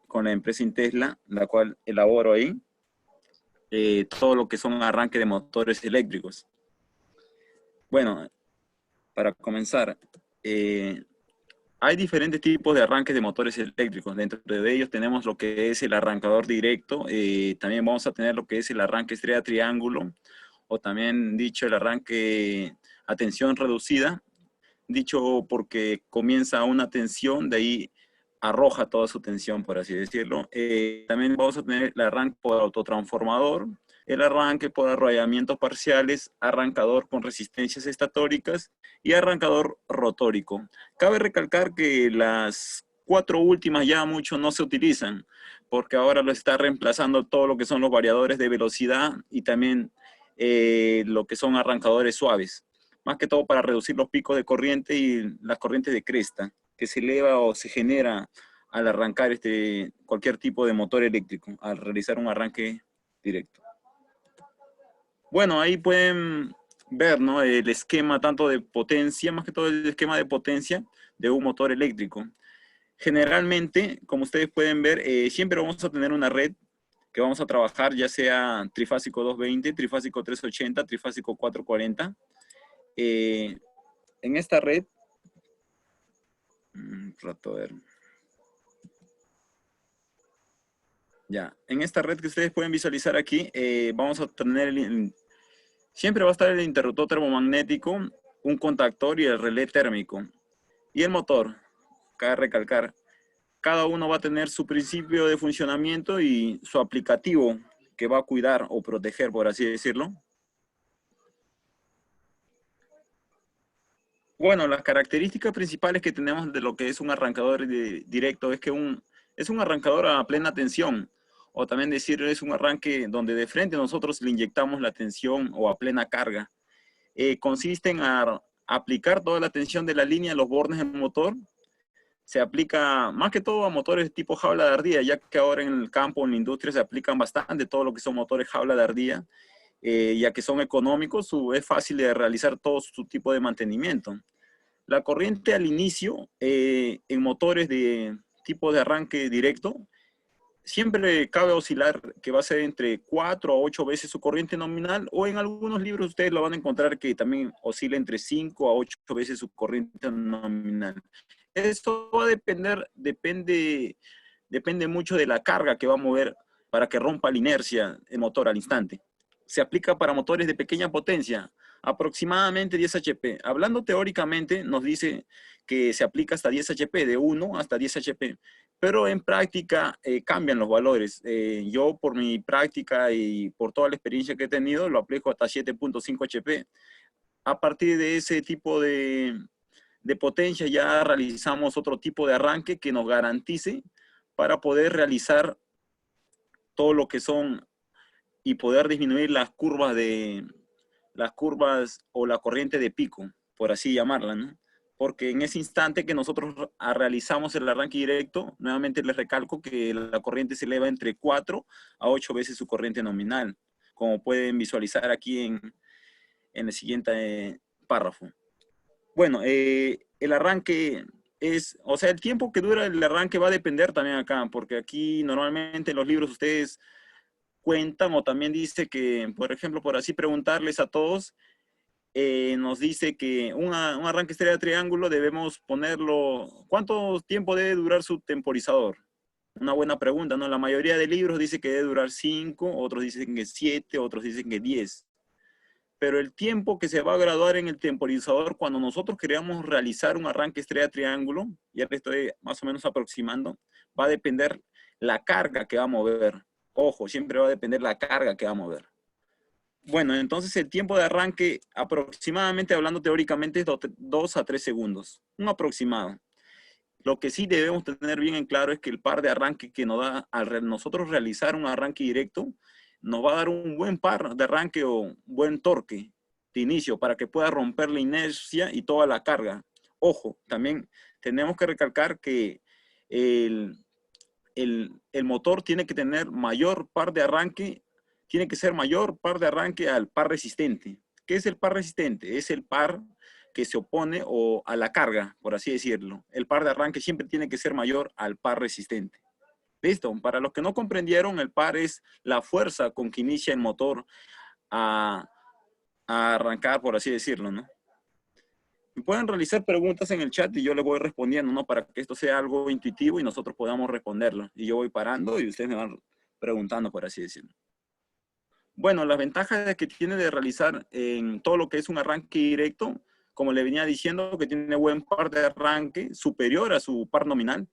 con la empresa Intesla, la cual elaboro ahí, todo lo que son arranque de motores eléctricos. Bueno, para comenzar, hay diferentes tipos de arranques de motores eléctricos. Dentro de ellos tenemos lo que es el arrancador directo, también vamos a tener lo que es el arranque estrella triángulo, o también dicho el arranque a tensión reducida, dicho porque comienza una tensión, de ahí arroja toda su tensión, por así decirlo. También vamos a tener el arranque por autotransformador, el arranque por arrollamientos parciales, arrancador con resistencias estatóricas y arrancador rotórico. Cabe recalcar que las cuatro últimas ya mucho no se utilizan, porque ahora lo está reemplazando todo lo que son los variadores de velocidad y también lo que son arrancadores suaves, más que todo para reducir los picos de corriente y las corrientes de cresta que se eleva o se genera al arrancar cualquier tipo de motor eléctrico, al realizar un arranque directo. Bueno, ahí pueden ver, ¿no?, el esquema tanto de potencia, más que todo el esquema de potencia de un motor eléctrico. Generalmente, como ustedes pueden ver, siempre vamos a tener una red que vamos a trabajar, ya sea trifásico 220, trifásico 380, trifásico 440. En esta red, trato de ver. Ya, en esta red que ustedes pueden visualizar aquí, vamos a tener, siempre va a estar el interruptor termomagnético, un contactor y el relé térmico. Y el motor, cabe recalcar, cada uno va a tener su principio de funcionamiento y su aplicativo que va a cuidar o proteger, por así decirlo. Bueno, las características principales que tenemos de lo que es un arrancador directo es que es un arrancador a plena tensión, o también decir es un arranque donde de frente nosotros le inyectamos la tensión o a plena carga. Consiste en aplicar toda la tensión de la línea a los bornes del motor. Se aplica más que todo a motores tipo jaula de ardilla, ya que ahora en el campo, en la industria, se aplican bastante todo lo que son motores jaula de ardilla, ya que son económicos, es fácil de realizar todo su tipo de mantenimiento. La corriente al inicio, en motores de tipo de arranque directo, siempre cabe oscilar que va a ser entre 4 a 8 veces su corriente nominal, o en algunos libros ustedes lo van a encontrar que también oscila entre 5 a 8 veces su corriente nominal. Esto va a depende mucho de la carga que va a mover para que rompa la inercia el motor al instante. Se aplica para motores de pequeña potencia, aproximadamente 10 HP. Hablando teóricamente, nos dice que se aplica hasta 10 HP, de 1 hasta 10 HP. Pero en práctica cambian los valores. Yo por mi práctica y por toda la experiencia que he tenido, lo aplico hasta 7.5 HP. A partir de ese tipo de potencia ya realizamos otro tipo de arranque que nos garantice para poder realizar todo lo que son y poder disminuir las curvas o la corriente de pico, por así llamarla, ¿no? Porque en ese instante que nosotros realizamos el arranque directo, nuevamente les recalco que la corriente se eleva entre 4 a 8 veces su corriente nominal, como pueden visualizar aquí en el siguiente párrafo. Bueno, el arranque o sea, el tiempo que dura el arranque va a depender también acá, porque aquí normalmente en los libros ustedes cuentan o también dice que, por ejemplo, por así preguntarles a todos, nos dice que un arranque estrella de triángulo debemos ponerlo, ¿cuánto tiempo debe durar su temporizador? Una buena pregunta, ¿no? La mayoría de libros dice que debe durar 5, otros dicen que 7, otros dicen que 10. Pero el tiempo que se va a graduar en el temporizador cuando nosotros queramos realizar un arranque estrella triángulo, ya le estoy más o menos aproximando, va a depender la carga que va a mover. Ojo, siempre va a depender la carga que va a mover. Bueno, entonces el tiempo de arranque aproximadamente, hablando teóricamente, es 2 a 3 segundos. Un aproximado. Lo que sí debemos tener bien en claro es que el par de arranque que nos da al nosotros realizar un arranque directo, nos va a dar un buen par de arranque o un buen torque de inicio para que pueda romper la inercia y toda la carga. Ojo, también tenemos que recalcar que el, el motor tiene que tener mayor par de arranque, tiene que ser mayor par de arranque al par resistente. ¿Qué es el par resistente? Es el par que se opone a la carga, por así decirlo. El par de arranque siempre tiene que ser mayor al par resistente. Listo. Para los que no comprendieron, el par es la fuerza con que inicia el motor a, a arrancar, por así decirlo, ¿no? Pueden realizar preguntas en el chat y yo les voy respondiendo, ¿no? Para que esto sea algo intuitivo y nosotros podamos responderlo. Y yo voy parando y ustedes me van preguntando, por así decirlo. Bueno, las ventajas que tiene de realizar en todo lo que es un arranque directo, como le venía diciendo, que tiene buen par de arranque superior a su par nominal.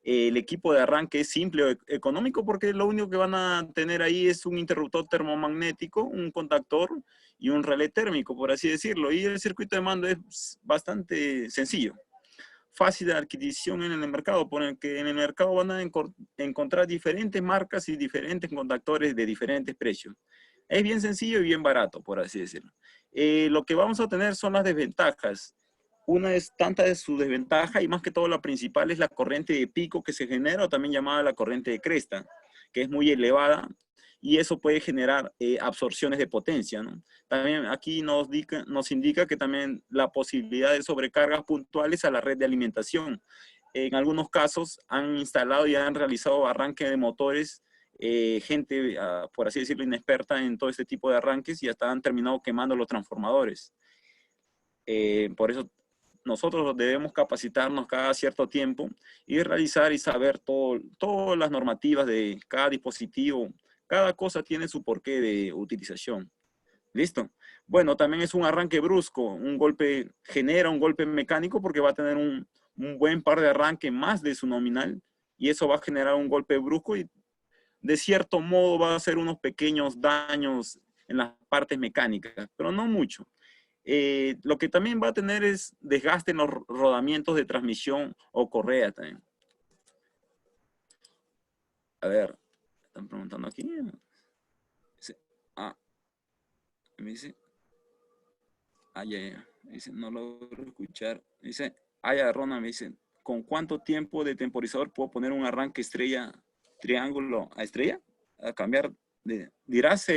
El equipo de arranque es simple, económico, porque lo único que van a tener ahí es un interruptor termomagnético, un contactor y un relé térmico, por así decirlo. Y el circuito de mando es bastante sencillo, fácil de adquisición en el mercado, porque en el mercado van a encontrar diferentes marcas y diferentes contactores de diferentes precios. Es bien sencillo y bien barato, por así decirlo. Lo que vamos a tener son las desventajas. Una es tanta de su desventaja y más que todo la principal es la corriente de pico que se genera, o también llamada la corriente de cresta, que es muy elevada y eso puede generar absorciones de potencia, ¿no? También aquí nos indica que también la posibilidad de sobrecargas puntuales a la red de alimentación. En algunos casos han instalado y han realizado arranque de motores, gente, por así decirlo, inexperta en todo este tipo de arranques y hasta han terminado quemando los transformadores. Por eso nosotros debemos capacitarnos cada cierto tiempo y realizar y saber todas las normativas de cada dispositivo. Cada cosa tiene su porqué de utilización. ¿Listo? Bueno, también es un arranque brusco. Un golpe genera un golpe mecánico porque va a tener un buen par de arranque más de su nominal y eso va a generar un golpe brusco y de cierto modo va a hacer unos pequeños daños en las partes mecánicas, pero no mucho. Lo que también va a tener es desgaste en los rodamientos de transmisión o correa también. A ver, están preguntando aquí. Dice, me dice, ya. Dice, no logro escuchar. Dice, ya, Rona, me dice, ¿con cuánto tiempo de temporizador puedo poner un arranque estrella, triángulo a estrella? A cambiar dirás,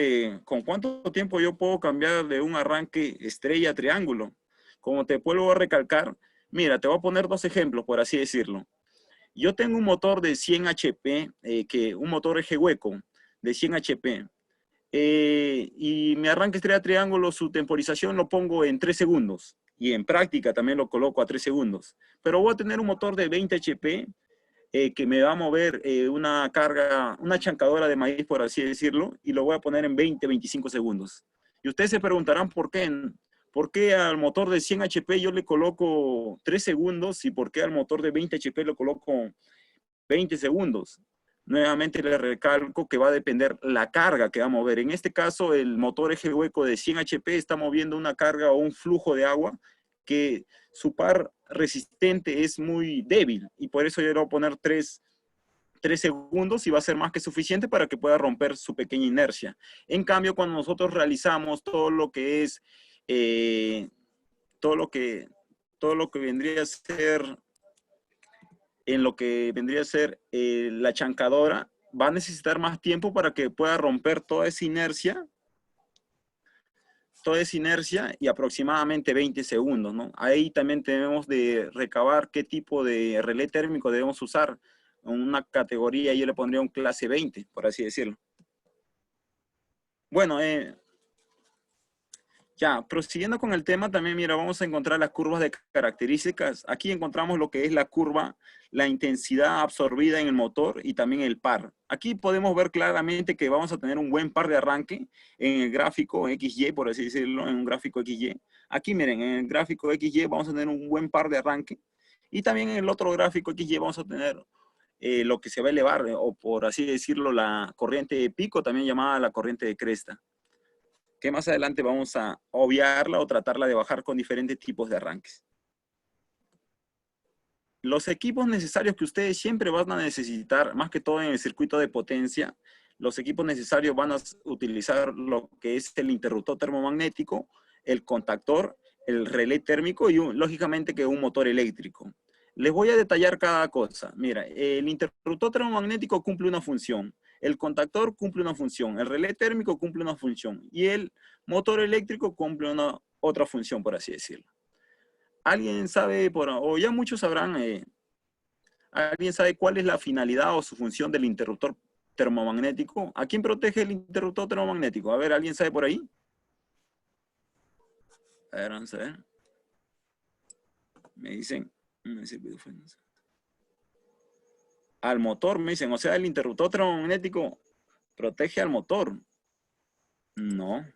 ¿con cuánto tiempo yo puedo cambiar de un arranque estrella a triángulo? Como te vuelvo a recalcar, mira, te voy a poner dos ejemplos, por así decirlo. Yo tengo un motor de 100 HP, un motor eje hueco de 100 HP, y mi arranque estrella triángulo, su temporización lo pongo en 3 segundos, y en práctica también lo coloco a 3 segundos. Pero voy a tener un motor de 20 HP, que me va a mover una carga, una chancadora de maíz, por así decirlo, y lo voy a poner en 20, 25 segundos. Y ustedes se preguntarán por qué al motor de 100 HP yo le coloco 3 segundos y por qué al motor de 20 HP le coloco 20 segundos. Nuevamente le recalco que va a depender la carga que va a mover. En este caso, el motor eje hueco de 100 HP está moviendo una carga o un flujo de agua que su par resistente es muy débil y por eso yo le voy a poner 3 segundos y va a ser más que suficiente para que pueda romper su pequeña inercia. En cambio, cuando nosotros realizamos todo lo que es, todo lo que vendría a ser, en lo que vendría a ser la chancadora, va a necesitar más tiempo para que pueda romper toda esa inercia y aproximadamente 20 segundos, ¿no? Ahí también tenemos de recabar qué tipo de relé térmico debemos usar. En una categoría yo le pondría un clase 20, por así decirlo. Bueno, ya, prosiguiendo con el tema, también, mira, vamos a encontrar las curvas de características. Aquí encontramos lo que es la curva, la intensidad absorbida en el motor y también el par. Aquí podemos ver claramente que vamos a tener un buen par de arranque en el gráfico XY, por así decirlo, en un gráfico XY. Aquí, miren, en el gráfico XY vamos a tener un buen par de arranque. Y también en el otro gráfico XY vamos a tener lo que se va a elevar, o por así decirlo, la corriente de pico, también llamada la corriente de cresta, que más adelante vamos a obviarla o tratarla de bajar con diferentes tipos de arranques. Los equipos necesarios que ustedes siempre van a necesitar, más que todo en el circuito de potencia, los equipos necesarios van a utilizar lo que es el interruptor termomagnético, el contactor, el relé térmico y lógicamente que un motor eléctrico. Les voy a detallar cada cosa. Mira, el interruptor termomagnético cumple una función, el contactor cumple una función, el relé térmico cumple una función y el motor eléctrico cumple una otra función, por así decirlo. ¿Alguien sabe, o ya muchos sabrán, ¿Alguien sabe cuál es la finalidad o su función del interruptor termomagnético? ¿A quién protege el interruptor termomagnético? A ver, ¿alguien sabe por ahí? A ver, vamos a ver. Me dicen, al motor, me dicen, o sea, el interruptor termomagnético protege al motor. No.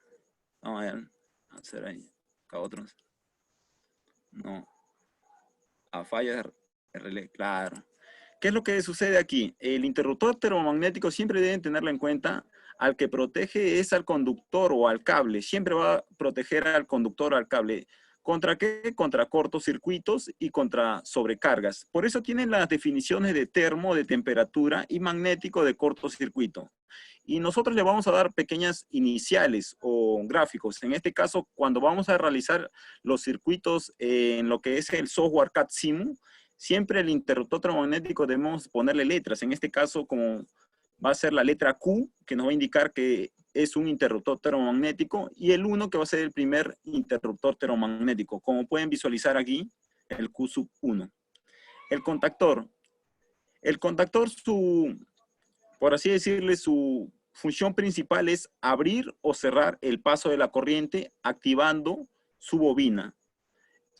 Vamos a ver. A hacer ahí. Acá otros. No. A fallas de relé, claro. ¿Qué es lo que sucede aquí? El interruptor termomagnético siempre deben tenerlo en cuenta. Al que protege es al conductor o al cable. Siempre va a proteger al conductor o al cable. ¿Contra qué? Contra cortocircuitos y contra sobrecargas. Por eso tienen las definiciones de termo, de temperatura y magnético de cortocircuito. Y nosotros le vamos a dar pequeñas iniciales o gráficos. En este caso, cuando vamos a realizar los circuitos en lo que es el software CAD-SIMU, siempre el interruptor termomagnético debemos ponerle letras. En este caso, como va a ser la letra Q, que nos va a indicar que es un interruptor termomagnético, y el 1, que va a ser el primer interruptor termomagnético. Como pueden visualizar aquí, el Q sub 1. El contactor. El contactor, por así decirle, su función principal es abrir o cerrar el paso de la corriente activando su bobina.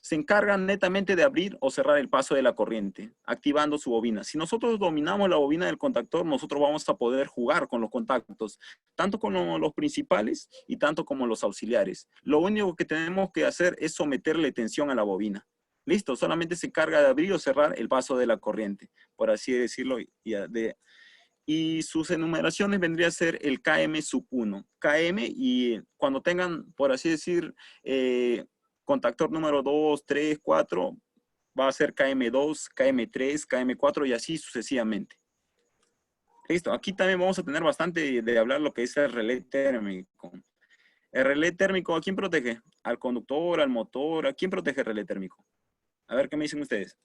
Se encarga netamente de abrir o cerrar el paso de la corriente, activando su bobina. Si nosotros dominamos la bobina del contactor, nosotros vamos a poder jugar con los contactos, tanto con los principales y tanto como los auxiliares. Lo único que tenemos que hacer es someterle tensión a la bobina. Listo, solamente se encarga de abrir o cerrar el paso de la corriente, por así decirlo, y sus enumeraciones vendría a ser el KM sub 1. KM, y cuando tengan, por así decir, contactor número 2, 3, 4, va a ser KM2, KM3, KM4 y así sucesivamente. Listo, aquí también vamos a tener bastante de hablar lo que es el relé térmico. El relé térmico, ¿a quién protege? Al conductor, al motor, ¿a quién protege el relé térmico? A ver qué me dicen ustedes.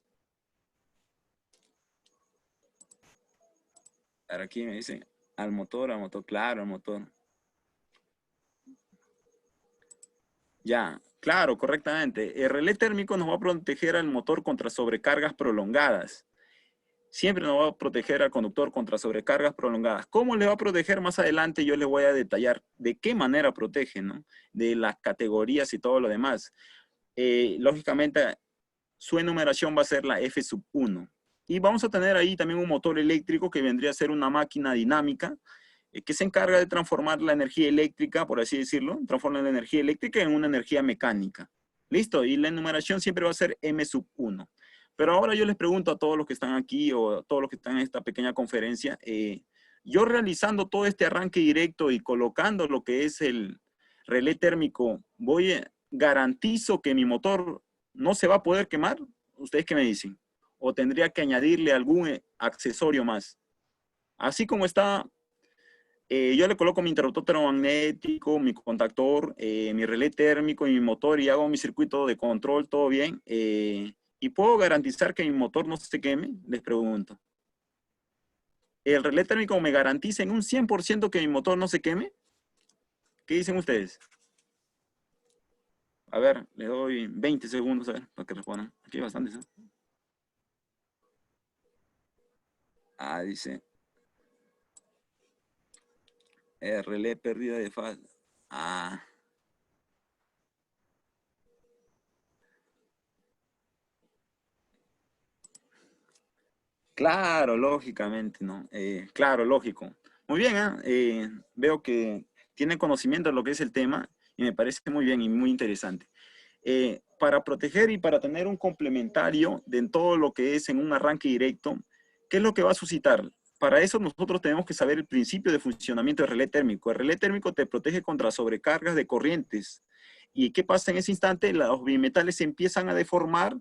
Ahora aquí me dicen, al motor, claro, al motor. Ya, claro, correctamente. El relé térmico nos va a proteger al motor contra sobrecargas prolongadas. Siempre nos va a proteger al conductor contra sobrecargas prolongadas. ¿Cómo le va a proteger más adelante? Yo les voy a detallar de qué manera protege, ¿no? De las categorías y todo lo demás. Lógicamente, su enumeración va a ser la F sub 1. Y vamos a tener ahí también un motor eléctrico que vendría a ser una máquina dinámica que se encarga de transformar la energía eléctrica, por así decirlo, transforma la energía eléctrica en una energía mecánica. ¿Listo? Y la enumeración siempre va a ser M sub 1. Pero ahora yo les pregunto a todos los que están aquí o a todos los que están en esta pequeña conferencia, yo realizando todo este arranque directo y colocando lo que es el relé térmico, garantizo que mi motor no se va a poder quemar. ¿Ustedes qué me dicen? ¿O tendría que añadirle algún accesorio más? Así como está, yo le coloco mi interruptor termomagnético, mi contactor, mi relé térmico y mi motor y hago mi circuito de control, todo bien. ¿Y puedo garantizar que mi motor no se queme? Les pregunto. ¿El relé térmico me garantiza en un 100% que mi motor no se queme? ¿Qué dicen ustedes? A ver, le doy 20 segundos a ver, para que respondan. Aquí hay bastantes, ¿eh? Dice, relé pérdida de fase. Claro, lógicamente, ¿no? Claro, lógico. Muy bien, veo que tienen conocimiento de lo que es el tema y me parece muy bien y muy interesante. Para proteger y para tener un complementario de todo lo que es en un arranque directo, ¿qué es lo que va a suscitar? Para eso nosotros tenemos que saber el principio de funcionamiento del relé térmico. El relé térmico te protege contra sobrecargas de corrientes. ¿Y qué pasa en ese instante? Los bimetales se empiezan a deformar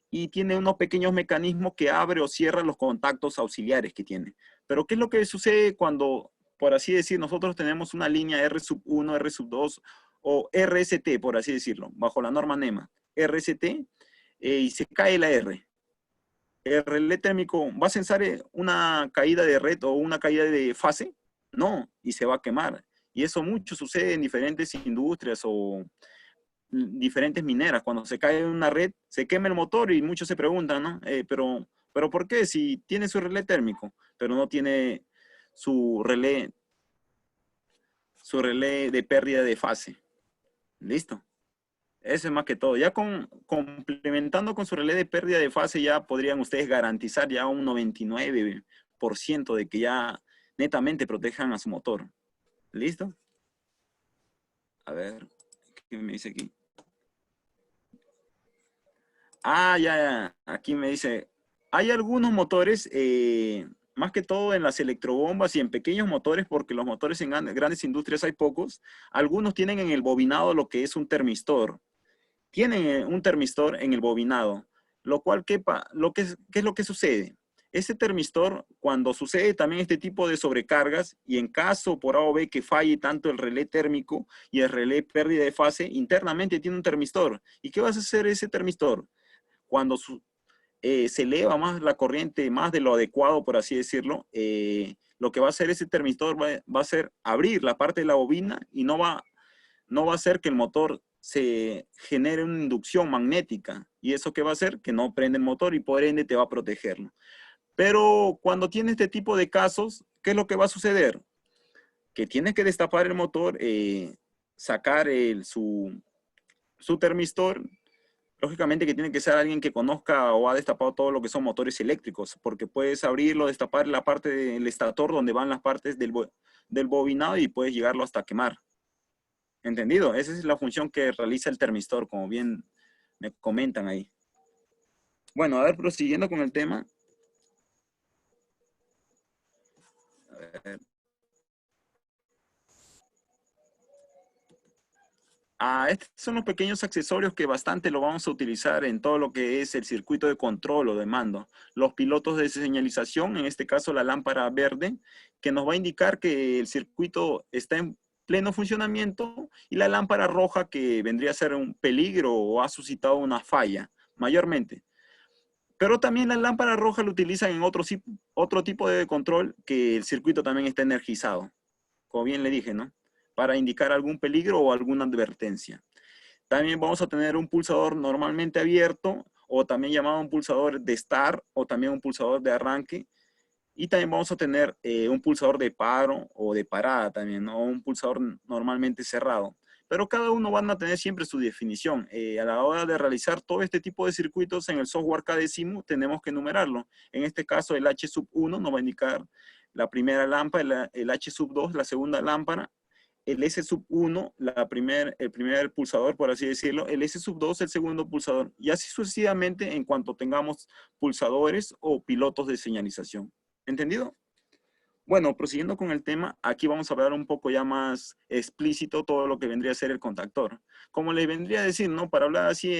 y tiene unos pequeños mecanismos que abre o cierra los contactos auxiliares que tiene. Pero ¿qué es lo que sucede cuando, por así decir, nosotros tenemos una línea R sub 1, R sub 2 o RST, por así decirlo, bajo la norma NEMA, RST, y se cae la R? ¿El relé térmico va a censar una caída de red o una caída de fase? No, y se va a quemar. Y eso mucho sucede en diferentes industrias o diferentes mineras. Cuando se cae una red, se quema el motor y muchos se preguntan, ¿no? ¿Pero por qué? Si tiene su relé térmico, pero no tiene su relé de pérdida de fase. Listo. Eso es más que todo. Ya complementando con su relé de pérdida de fase, ya podrían ustedes garantizar ya un 99% de que ya netamente protejan a su motor. ¿Listo? A ver, ¿qué me dice aquí? Ah, ya. Aquí me dice, hay algunos motores, más que todo en las electrobombas y en pequeños motores, porque los motores en grandes industrias hay pocos. Algunos tienen en el bobinado lo que es un termistor. Tienen un termistor en el bobinado, lo cual, ¿qué es lo que sucede? Ese termistor, cuando sucede también este tipo de sobrecargas, y en caso por A o B que falle tanto el relé térmico y el relé pérdida de fase, internamente tiene un termistor. ¿Y qué va a hacer ese termistor? Cuando se eleva más la corriente, más de lo adecuado, por así decirlo, lo que va a hacer ese termistor va a ser abrir la parte de la bobina y no va a hacer que el motor se genere una inducción magnética. ¿Y eso qué va a hacer? Que no prende el motor y por ende te va a protegerlo. Pero cuando tiene este tipo de casos, ¿qué es lo que va a suceder? Que tienes que destapar el motor, sacar su termistor. Lógicamente que tiene que ser alguien que conozca o ha destapado todo lo que son motores eléctricos, porque puedes abrirlo, destapar la parte del estator donde van las partes del bobinado y puedes llegarlo hasta quemar. ¿Entendido? Esa es la función que realiza el termistor, como bien me comentan ahí. Bueno, a ver, prosiguiendo con el tema. A ver. Estos son los pequeños accesorios que bastante lo vamos a utilizar en todo lo que es el circuito de control o de mando. Los pilotos de señalización, en este caso la lámpara verde, que nos va a indicar que el circuito está en pleno funcionamiento, y la lámpara roja que vendría a ser un peligro o ha suscitado una falla, mayormente. Pero también la lámpara roja lo utilizan en otro tipo de control, que el circuito también está energizado, como bien le dije, ¿no? Para indicar algún peligro o alguna advertencia. También vamos a tener un pulsador normalmente abierto, o también llamado un pulsador de start, o también un pulsador de arranque. Y también vamos a tener un pulsador de paro o de parada también, ¿no? Un pulsador normalmente cerrado. Pero cada uno van a tener siempre su definición. A la hora de realizar todo este tipo de circuitos en el software KDesimu, tenemos que enumerarlo. En este caso, el H sub 1 nos va a indicar la primera lámpara, el H sub 2 la segunda lámpara, el S sub 1 el primer pulsador, por así decirlo, el S sub 2 el segundo pulsador, y así sucesivamente en cuanto tengamos pulsadores o pilotos de señalización. ¿Entendido? Bueno, prosiguiendo con el tema, aquí vamos a hablar un poco ya más explícito todo lo que vendría a ser el contactor. Como les vendría a decir, ¿no? Para hablar así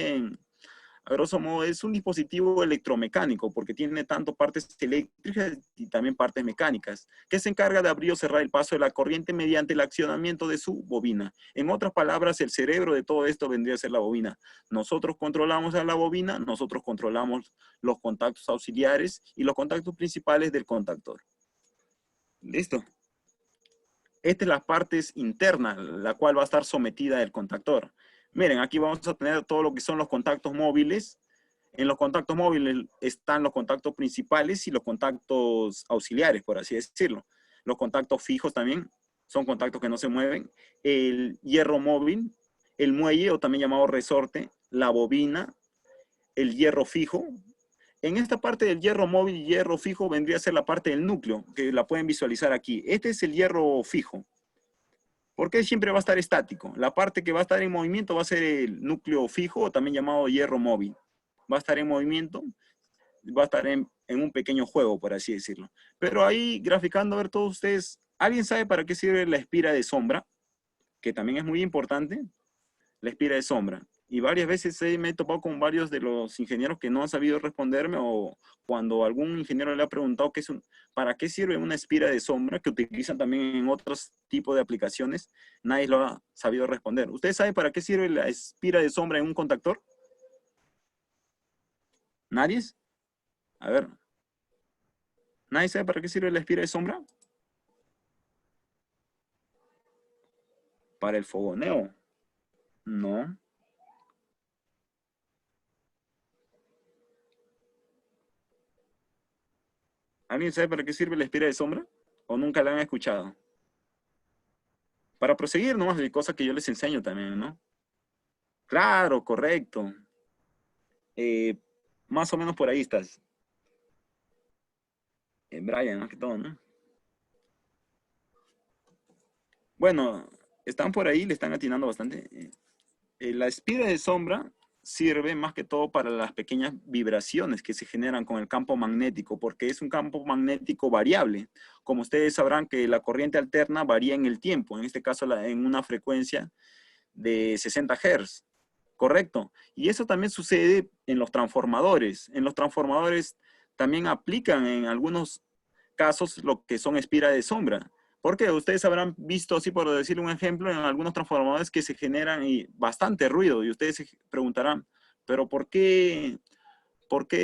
a grosso modo, es un dispositivo electromecánico porque tiene tanto partes eléctricas y también partes mecánicas, que se encarga de abrir o cerrar el paso de la corriente mediante el accionamiento de su bobina. En otras palabras, el cerebro de todo esto vendría a ser la bobina. Nosotros controlamos a la bobina, nosotros controlamos los contactos auxiliares y los contactos principales del contactor. ¿Listo? Esta es la parte interna, la cual va a estar sometida el contactor. Miren, aquí vamos a tener todo lo que son los contactos móviles. En los contactos móviles están los contactos principales y los contactos auxiliares, por así decirlo. Los contactos fijos también son contactos que no se mueven. El hierro móvil, el muelle o también llamado resorte, la bobina, el hierro fijo. En esta parte del hierro móvil y hierro fijo vendría a ser la parte del núcleo, que la pueden visualizar aquí. Este es el hierro fijo. ¿Por qué siempre va a estar estático? La parte que va a estar en movimiento va a ser el núcleo fijo, o también llamado hierro móvil. Va a estar en movimiento, va a estar en un pequeño juego, por así decirlo. Pero ahí, graficando a ver todos ustedes, ¿alguien sabe para qué sirve la espira de sombra? Que también es muy importante, la espira de sombra. Y varias veces me he topado con varios de los ingenieros que no han sabido responderme, o cuando algún ingeniero le ha preguntado para qué sirve una espira de sombra, que utilizan también en otros tipos de aplicaciones, nadie lo ha sabido responder. ¿Usted sabe para qué sirve la espira de sombra en un contactor? ¿Nadie? A ver, ¿nadie sabe para qué sirve la espira de sombra? Para el fogoneo. No. ¿Alguien sabe para qué sirve la espira de sombra? ¿O nunca la han escuchado? Para proseguir nomás de cosas que yo les enseño también, ¿no? Claro, correcto. Eh, Más o menos por ahí estás. Brian, más que todo, ¿no? Bueno, están por ahí, le están atinando bastante. La espira de sombra sirve más que todo para las pequeñas vibraciones que se generan con el campo magnético, porque es un campo magnético variable. Como ustedes sabrán que la corriente alterna varía en el tiempo, en este caso en una frecuencia de 60 Hz, ¿correcto? Y eso también sucede en los transformadores. En los transformadores también aplican en algunos casos lo que son espiras de sombra. Porque ustedes habrán visto, así por decir un ejemplo, en algunos transformadores que se generan bastante ruido. Y ustedes se preguntarán, ¿pero por qué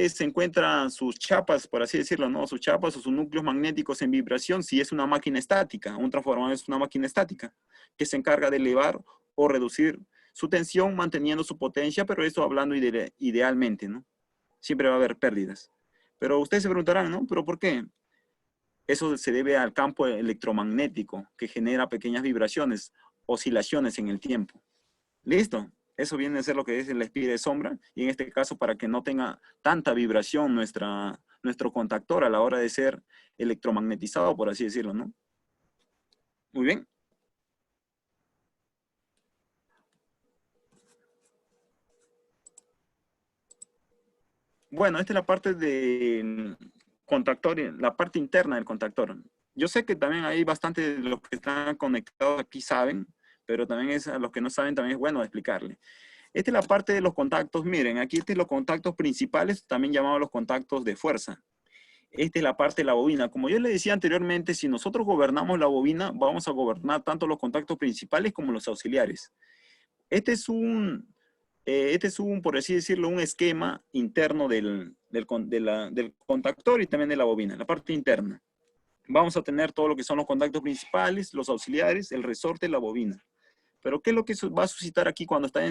se encuentran sus chapas, por así decirlo, ¿no? Sus chapas o sus núcleos magnéticos en vibración si es una máquina estática? Un transformador es una máquina estática que se encarga de elevar o reducir su tensión manteniendo su potencia, pero esto hablando idealmente, ¿no? Siempre va a haber pérdidas. Pero ustedes se preguntarán, ¿no? ¿Pero por qué? Eso se debe al campo electromagnético que genera pequeñas vibraciones, oscilaciones en el tiempo. ¿Listo? Eso viene a ser lo que es la espira de sombra y en este caso para que no tenga tanta vibración nuestro contactor a la hora de ser electromagnetizado, por así decirlo, ¿no? Muy bien. Bueno, esta es la parte del contactor, la parte interna del contactor. Yo sé que también hay bastante de los que están conectados aquí saben, pero también es a los que no saben también es bueno explicarle. Esta es la parte de los contactos. Miren, aquí están los contactos principales, también llamados los contactos de fuerza. Esta es la parte de la bobina. Como yo le decía anteriormente, si nosotros gobernamos la bobina, vamos a gobernar tanto los contactos principales como los auxiliares. Este es por así decirlo, un esquema interno del contactor y también de la bobina, la parte interna. Vamos a tener todo lo que son los contactos principales, los auxiliares, el resorte, la bobina. Pero ¿qué es lo que va a suscitar aquí cuando está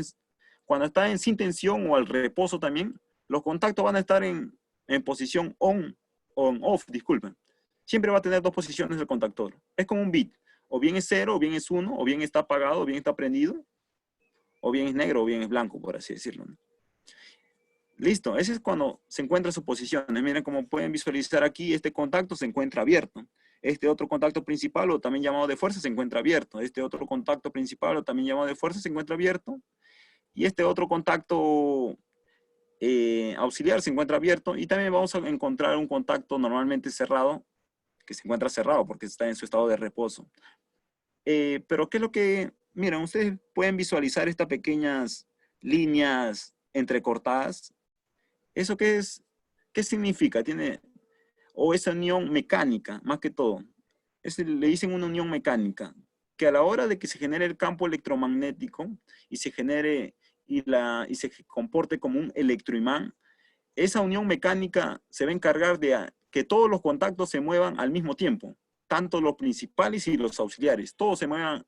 en sin tensión o al reposo también? Los contactos van a estar en posición off, disculpen. Siempre va a tener dos posiciones del contactor. Es como un bit. O bien es 0, o bien es 1, o bien está apagado, o bien está prendido, o bien es negro, o bien es blanco, por así decirlo, ¿no? Listo, ese es cuando se encuentra su posición. Miren, como pueden visualizar aquí, este contacto se encuentra abierto. Este otro contacto principal, o también llamado de fuerza, se encuentra abierto. Este otro contacto principal, o también llamado de fuerza, se encuentra abierto. Y este otro contacto auxiliar se encuentra abierto. Y también vamos a encontrar un contacto normalmente cerrado, que se encuentra cerrado porque está en su estado de reposo. Pero ¿qué es lo que... Miren, ustedes pueden visualizar estas pequeñas líneas entrecortadas. ¿Eso qué es? ¿Qué significa? Tiene, o esa unión mecánica, más que todo. Le dicen una unión mecánica, que a la hora de que se genere el campo electromagnético y se genere y se comporte como un electroimán, esa unión mecánica se va a encargar de que todos los contactos se muevan al mismo tiempo, tanto los principales y los auxiliares, todos se muevan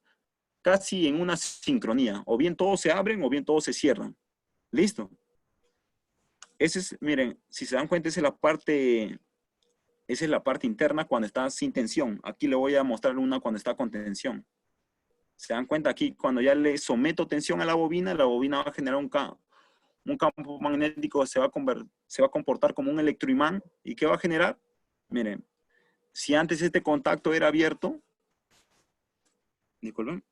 casi en una sincronía, o bien todos se abren o bien todos se cierran. ¿Listo? Ese es, miren, si se dan cuenta, esa es la parte interna cuando está sin tensión. Aquí le voy a mostrar una cuando está con tensión. Se dan cuenta aquí, cuando ya le someto tensión a la bobina va a generar un campo magnético, se va a comportar como un electroimán. ¿Y qué va a generar? Miren, si antes este contacto era abierto, disculpen,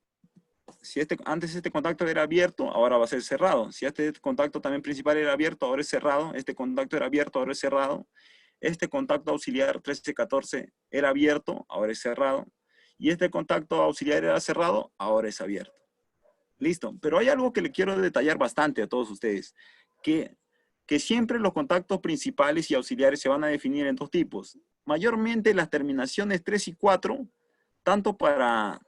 si antes este contacto era abierto, ahora va a ser cerrado. Si este contacto también principal era abierto, ahora es cerrado. Este contacto era abierto, ahora es cerrado. Este contacto auxiliar 1314 era abierto, ahora es cerrado. Y este contacto auxiliar era cerrado, ahora es abierto. Listo. Pero hay algo que le quiero detallar bastante a todos ustedes. Que siempre los contactos principales y auxiliares se van a definir en dos tipos. Mayormente las terminaciones 3 y 4, tanto para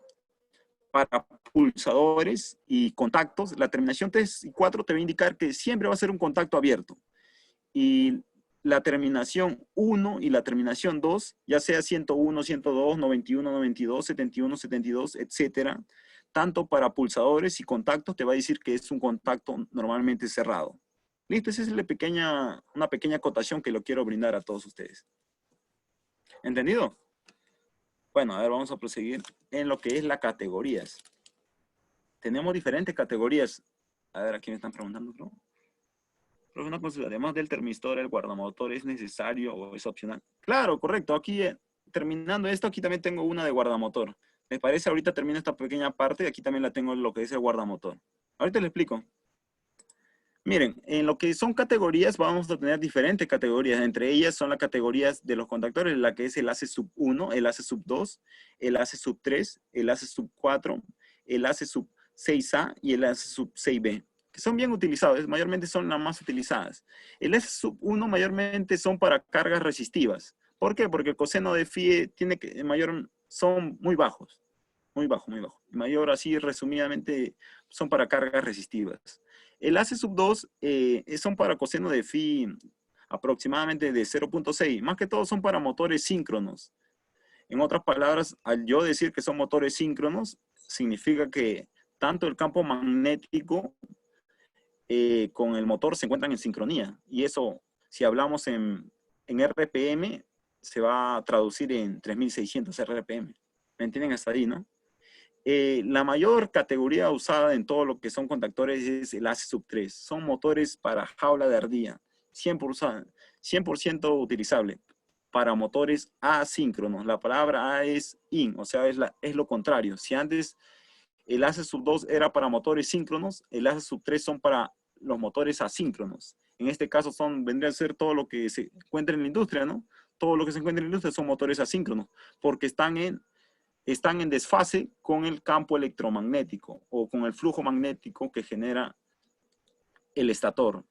pulsadores y contactos, la terminación 3 y 4 te va a indicar que siempre va a ser un contacto abierto. Y la terminación 1 y la terminación 2, ya sea 101, 102, 91, 92, 71, 72, etcétera, tanto para pulsadores y contactos, te va a decir que es un contacto normalmente cerrado. Listo, esa es una pequeña acotación que lo quiero brindar a todos ustedes. ¿Entendido? Bueno, a ver, vamos a proseguir en lo que es las categorías. Tenemos diferentes categorías. A ver, aquí me están preguntando, ¿no? Pero una consulta, además del termistor, ¿el guardamotor es necesario o es opcional? Claro, correcto. Aquí, terminando esto, aquí también tengo una de guardamotor. ¿Les parece? Ahorita termino esta pequeña parte y aquí también la tengo lo que es el guardamotor. Ahorita les explico. Miren, en lo que son categorías, vamos a tener diferentes categorías. Entre ellas son las categorías de los contactores, la que es el ACE sub 1, el ACE sub 2, el ACE sub 3, el ACE sub 4, el ACE sub 6A y el ACE sub 6B, que son bien utilizados, mayormente son las más utilizadas. El ACE sub 1 mayormente son para cargas resistivas. ¿Por qué? Porque el coseno de Φ tiene que, son muy bajos, muy bajo, muy bajo. Mayor, así resumidamente, son para cargas resistivas. El ACE sub 2 son para coseno de Φ aproximadamente de 0.6. Más que todo son para motores síncronos. En otras palabras, al yo decir que son motores síncronos, significa que tanto el campo magnético con el motor se encuentran en sincronía. Y eso, si hablamos en RPM, se va a traducir en 3600 RPM. ¿Me entienden hasta ahí, no? La mayor categoría usada en todo lo que son contactores es el ACE sub 3. Son motores para jaula de ardilla, 100% utilizable para motores asíncronos. La palabra A es in, o sea, es lo contrario. Si antes el ACE sub 2 era para motores síncronos, el ACE sub 3 son para los motores asíncronos. En este caso vendría a ser todo lo que se encuentra en la industria, ¿no? Todo lo que se encuentra en la industria son motores asíncronos, porque están en desfase con el campo electromagnético o con el flujo magnético que genera el estator.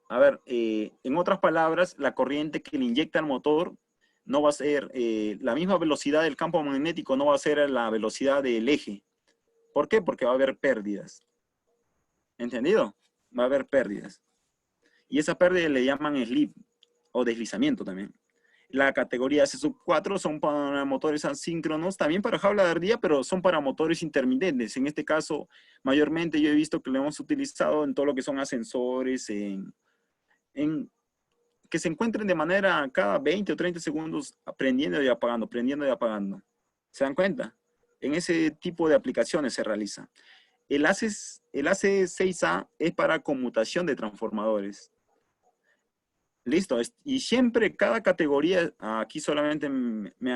A ver, en otras palabras, la corriente que le inyecta al motor no va a ser la misma velocidad del campo magnético, no va a ser la velocidad del eje. ¿Por qué? Porque va a haber pérdidas. ¿Entendido? Va a haber pérdidas. Y esa pérdida le llaman slip o deslizamiento también. La categoría C sub 4 son para motores asíncronos, también para jaula de ardilla, pero son para motores intermitentes. En este caso, mayormente yo he visto que lo hemos utilizado en todo lo que son ascensores, que se encuentren de manera cada 20 o 30 segundos prendiendo y apagando, prendiendo y apagando. ¿Se dan cuenta? En ese tipo de aplicaciones se realiza. El AC6A es para conmutación de transformadores. Listo, y siempre cada categoría, aquí solamente me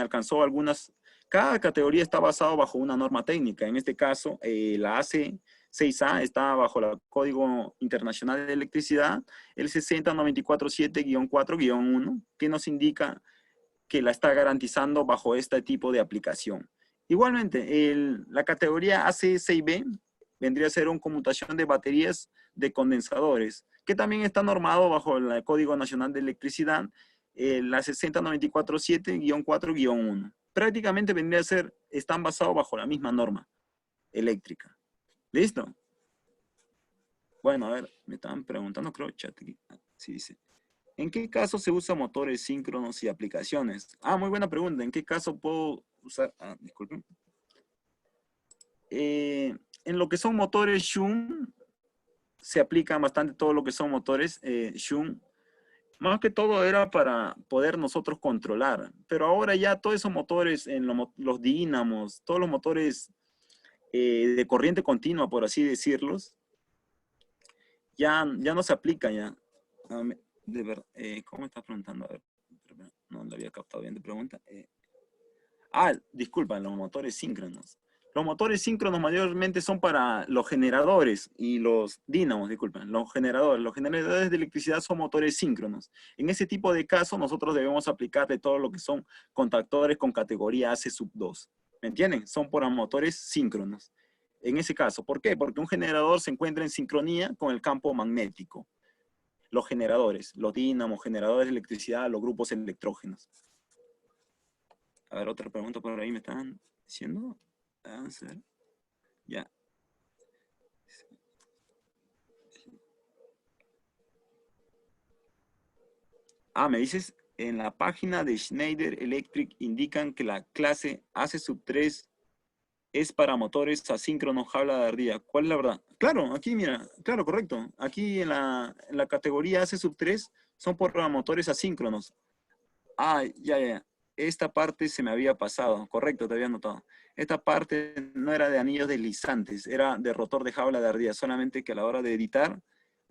alcanzó algunas, cada categoría está basado bajo una norma técnica. En este caso, la AC6A está bajo el Código Internacional de Electricidad, el 60947-4-1, que nos indica que la está garantizando bajo este tipo de aplicación. Igualmente, la categoría AC6B vendría a ser una conmutación de baterías de condensadores, que también está normado bajo el Código Nacional de Electricidad, la 60947-4-1. Prácticamente vendría a ser, están basados bajo la misma norma eléctrica. ¿Listo? Bueno, a ver, me estaban preguntando, creo, chat. Sí, dice. ¿En qué caso se usan motores síncronos y aplicaciones? Ah, muy buena pregunta. ¿En qué caso puedo usar? Ah, disculpen. En lo que son motores Shunt, se aplican bastante todo lo que son motores Shunt. Más que todo era para poder nosotros controlar. Pero ahora ya todos esos motores, en los dínamos, todos los motores de corriente continua, por así decirlos, ya no se aplica ya. De verdad, ¿cómo estás preguntando? A ver, no le había captado bien de pregunta. Disculpa, los motores síncronos. Los motores síncronos mayormente son para los generadores y los dínamos, disculpen, los generadores de electricidad son motores síncronos. En ese tipo de casos nosotros debemos aplicarle todo lo que son contactores con categoría AC sub 2. ¿Me entienden? Son para motores síncronos. En ese caso, ¿por qué? Porque un generador se encuentra en sincronía con el campo magnético. Los generadores, los dínamos, generadores de electricidad, los grupos electrógenos. A ver, otra pregunta por ahí me están diciendo. Vamos a ver. Ya. Me dices, en la página de Schneider Electric indican que la clase AC sub 3 es para motores asíncronos jaula de ardilla. ¿Cuál es la verdad? Claro, aquí mira, claro, correcto. Aquí en la categoría AC sub 3 son para motores asíncronos. Ya. esta parte se me había pasado, correcto, te había notado. Esta parte no era de anillos deslizantes, era de rotor de jaula de ardilla, solamente que a la hora de editar,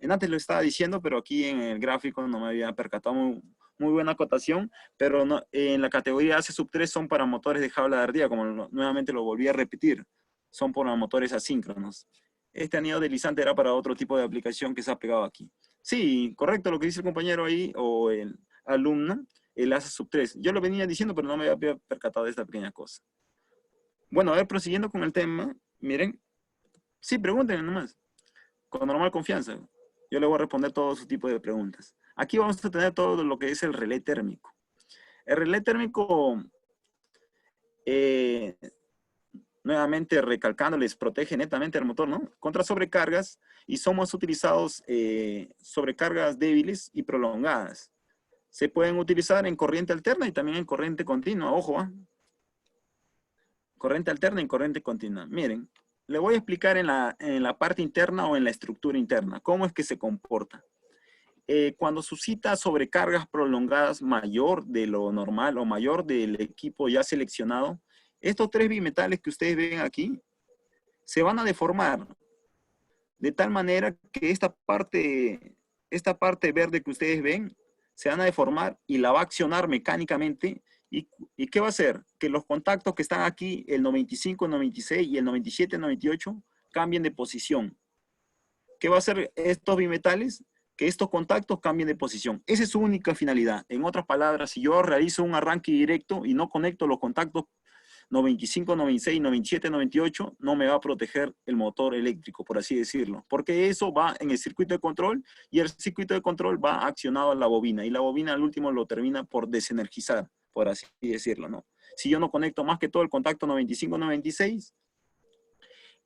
antes lo estaba diciendo, pero aquí en el gráfico no me había percatado. Muy buena acotación, pero no, en la categoría AC sub 3 son para motores de jaula de ardilla, como nuevamente lo volví a repetir, son para motores asíncronos. Este anillo deslizante era para otro tipo de aplicación que se ha pegado aquí. Sí, correcto lo que dice el compañero ahí, o el alumno, el AC sub 3. Yo lo venía diciendo, pero no me había percatado de esta pequeña cosa. Bueno, a ver, prosiguiendo con el tema, miren. Sí, pregúntenme nomás, con normal confianza. Yo le voy a responder todo su tipo de preguntas. Aquí vamos a tener todo lo que es el relé térmico. El relé térmico, eh, nuevamente recalcándoles, protege netamente el motor, ¿no? Contra sobrecargas, y somos utilizados sobrecargas débiles y prolongadas. Se pueden utilizar en corriente alterna y también en corriente continua, ojo, ¿eh? Corriente alterna y corriente continua. Miren, le voy a explicar en la parte interna o en la estructura interna, cómo es que se comporta. Cuando suscita sobrecargas prolongadas mayor de lo normal o mayor del equipo ya seleccionado, estos tres bimetales que ustedes ven aquí se van a deformar de tal manera que esta parte verde que ustedes ven se van a deformar y la va a accionar mecánicamente. ¿Y qué va a hacer? Que los contactos que están aquí, el 95, 96 y el 97, 98, cambien de posición. ¿Qué va a hacer estos bimetales? Que estos contactos cambien de posición. Esa es su única finalidad. En otras palabras, si yo realizo un arranque directo y no conecto los contactos 95, 96, 97, 98, no me va a proteger el motor eléctrico, por así decirlo. Porque eso va en el circuito de control y el circuito de control va accionado a la bobina y la bobina al último lo termina por desenergizar, por así decirlo, ¿no? Si yo no conecto más que todo el contacto 95, 96,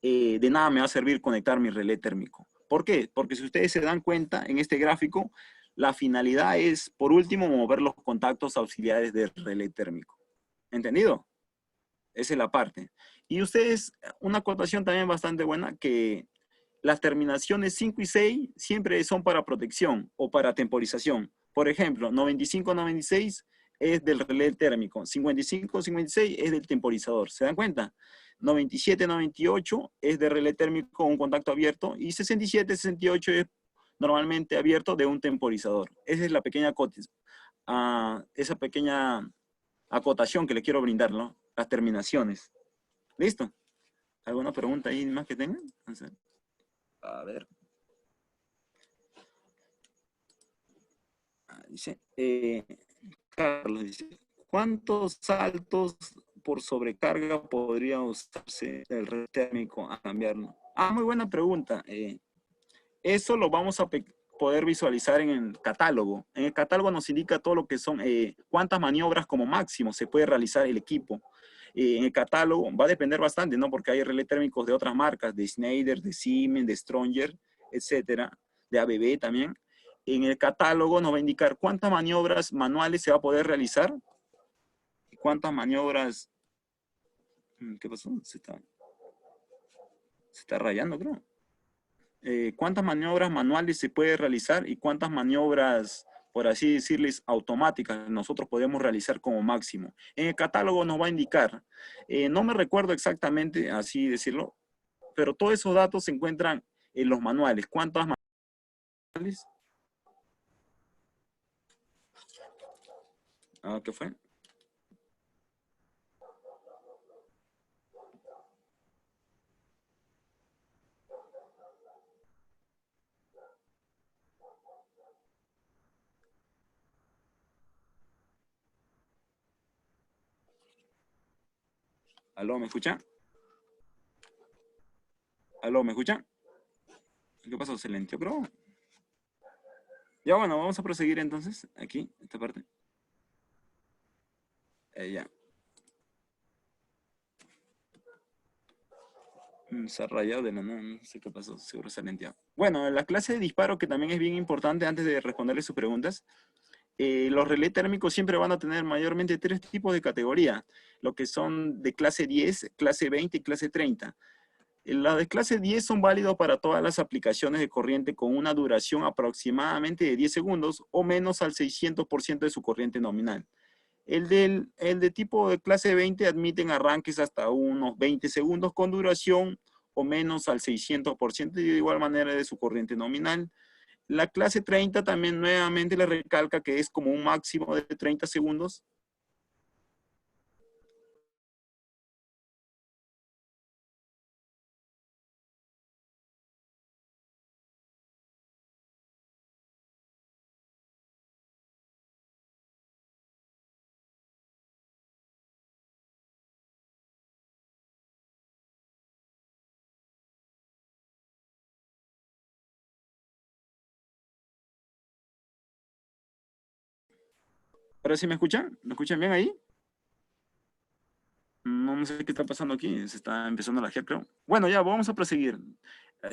de nada me va a servir conectar mi relé térmico. ¿Por qué? Porque si ustedes se dan cuenta en este gráfico, la finalidad es, por último, mover los contactos auxiliares del relé térmico. ¿Entendido? Esa es la parte. Y ustedes, una acotación también bastante buena, que las terminaciones 5 y 6 siempre son para protección o para temporización. Por ejemplo, 95-96 es del relé térmico, 55-56 es del temporizador. ¿Se dan cuenta? 97-98 es de relé térmico, un contacto abierto, y 67-68 es normalmente abierto de un temporizador. Esa es la pequeña esa pequeña acotación que les quiero brindar, ¿no? Las terminaciones. ¿Listo? ¿Alguna pregunta ahí más que tengan? A ver. Dice, Carlos dice, ¿cuántos saltos por sobrecarga podría usarse el relé térmico a cambiarlo? Muy buena pregunta. Eso lo vamos a poder visualizar en el catálogo. En el catálogo nos indica todo lo que son, cuántas maniobras como máximo se puede realizar el equipo. En el catálogo va a depender bastante, ¿no? Porque hay relé térmicos de otras marcas, de Schneider, de Siemens, de Stronger, etcétera, de ABB también. En el catálogo nos va a indicar cuántas maniobras manuales se va a poder realizar y cuántas maniobras... ¿Qué pasó? Se está rayando, creo. Cuántas maniobras manuales se puede realizar y cuántas maniobras, por así decirles, automáticas nosotros podemos realizar como máximo. En el catálogo nos va a indicar, no me recuerdo exactamente así decirlo, pero todos esos datos se encuentran en los manuales. ¿Cuántas manuales? ¿Qué fue? ¿Aló, me escuchan? ¿Aló, me escuchan? ¿Qué pasó? ¿Se lenteó, creo? Ya, bueno, vamos a proseguir entonces, aquí, esta parte. Ya. Se ha rayado de la nada, no sé qué pasó, seguro se ha lenteado. Bueno, la clase de disparo, que también es bien importante antes de responderle sus preguntas, los relés térmicos siempre van a tener mayormente tres tipos de categoría, lo que son de clase 10, clase 20 y clase 30. Las de clase 10 son válidos para todas las aplicaciones de corriente con una duración aproximadamente de 10 segundos o menos al 600% de su corriente nominal. El de tipo de clase 20 admiten arranques hasta unos 20 segundos con duración o menos al 600% y de igual manera de su corriente nominal. La clase 30 también nuevamente le recalca que es como un máximo de 30 segundos. ¿Ahora sí me escuchan? ¿Me escuchan bien ahí? No sé qué está pasando aquí, se está empezando a lajear, creo. Bueno, ya, vamos a proseguir.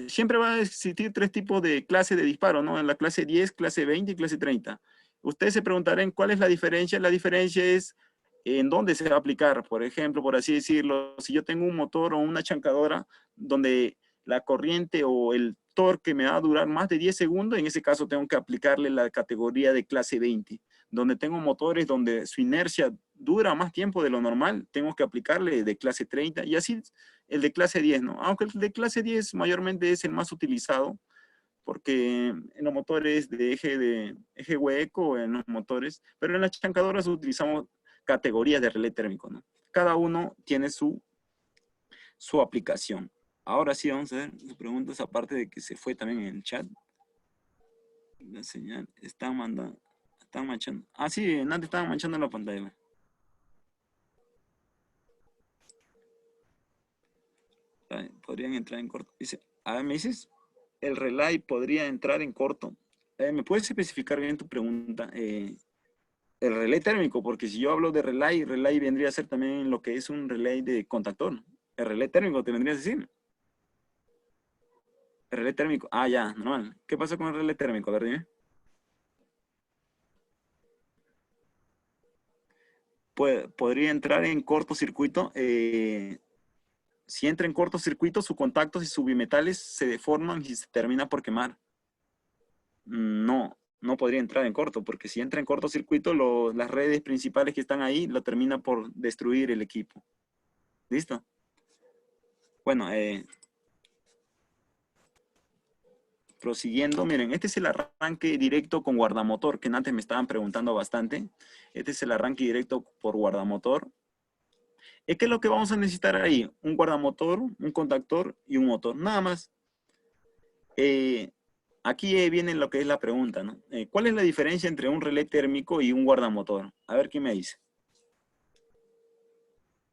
Siempre va a existir tres tipos de clase de disparo, ¿no? En la clase 10, clase 20 y clase 30. Ustedes se preguntarán cuál es la diferencia. La diferencia es en dónde se va a aplicar. Por ejemplo, por así decirlo, si yo tengo un motor o una chancadora donde la corriente o el torque me va a durar más de 10 segundos, en ese caso tengo que aplicarle la categoría de clase 20. Donde tengo motores donde su inercia dura más tiempo de lo normal, tengo que aplicarle de clase 30 y así el de clase 10, ¿no? Aunque el de clase 10 mayormente es el más utilizado porque en los motores de eje hueco, en los motores, pero en las chancadoras utilizamos categorías de relé térmico, ¿no? Cada uno tiene su aplicación. Ahora sí, vamos a ver sus preguntas, aparte de que se fue también en el chat. La señal está mandando, están manchando. Ah, sí, antes estaban manchando la pantalla. Podrían entrar en corto. Dice, a ver, me dices, el relay podría entrar en corto. ¿Me puedes especificar bien tu pregunta? El relay térmico, porque si yo hablo de relay, relay vendría a ser también lo que es un relay de contactor. El relay térmico, ¿te vendrías a decir? El relay térmico, ah, ya, normal. ¿Qué pasa con el relay térmico? A ver, dime. Podría entrar en cortocircuito. Si entra en cortocircuito, sus contactos y sus bimetales se deforman y se termina por quemar. No, no podría entrar en corto, porque si entra en cortocircuito, las redes principales que están ahí lo termina por destruir el equipo. ¿Listo? Bueno, prosiguiendo, miren, este es el arranque directo con guardamotor, que antes me estaban preguntando bastante. Este es el arranque directo por guardamotor. ¿Qué es lo que vamos a necesitar ahí? Un guardamotor, un contactor y un motor, nada más. Aquí viene lo que es la pregunta, ¿no? ¿Cuál es la diferencia entre un relé térmico y un guardamotor? A ver, ¿quién me dice?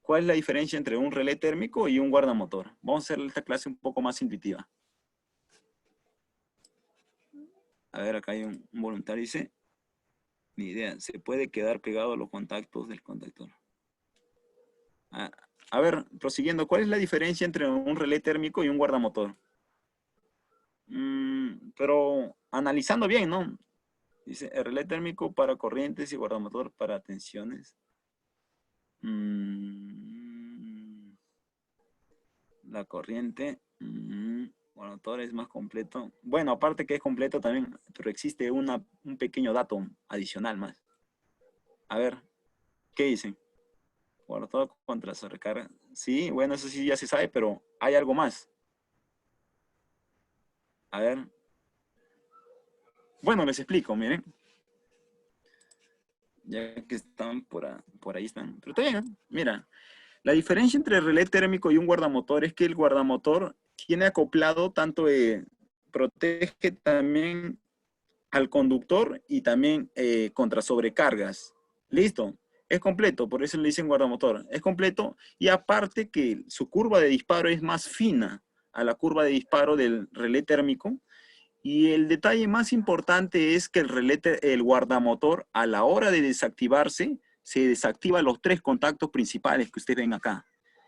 ¿Cuál es la diferencia entre un relé térmico y un guardamotor? Vamos a hacer esta clase un poco más intuitiva. A ver, acá hay un voluntario, dice, mi idea, se puede quedar pegado a los contactos del contactor. A ver, prosiguiendo, ¿cuál es la diferencia entre un relé térmico y un guardamotor? Pero analizando bien, ¿no? Dice, el relé térmico para corrientes y guardamotor para tensiones. La corriente, guardamotor es más completo. Bueno, aparte que es completo también, pero existe un pequeño dato adicional más. A ver, ¿qué dicen? Guardamotor contra sobrecarga. Sí, bueno, eso sí ya se sabe, pero hay algo más. A ver. Bueno, les explico, miren. Ya que están por ahí están. Pero está bien, ¿eh? Mira, la diferencia entre el relé térmico y un guardamotor es que el guardamotor tiene acoplado tanto, protege también al conductor y también contra sobrecargas. Listo, es completo, por eso le dicen guardamotor. Es completo y aparte que su curva de disparo es más fina a la curva de disparo del relé térmico. Y el detalle más importante es que el guardamotor a la hora de desactivarse, se desactiva los tres contactos principales que ustedes ven acá.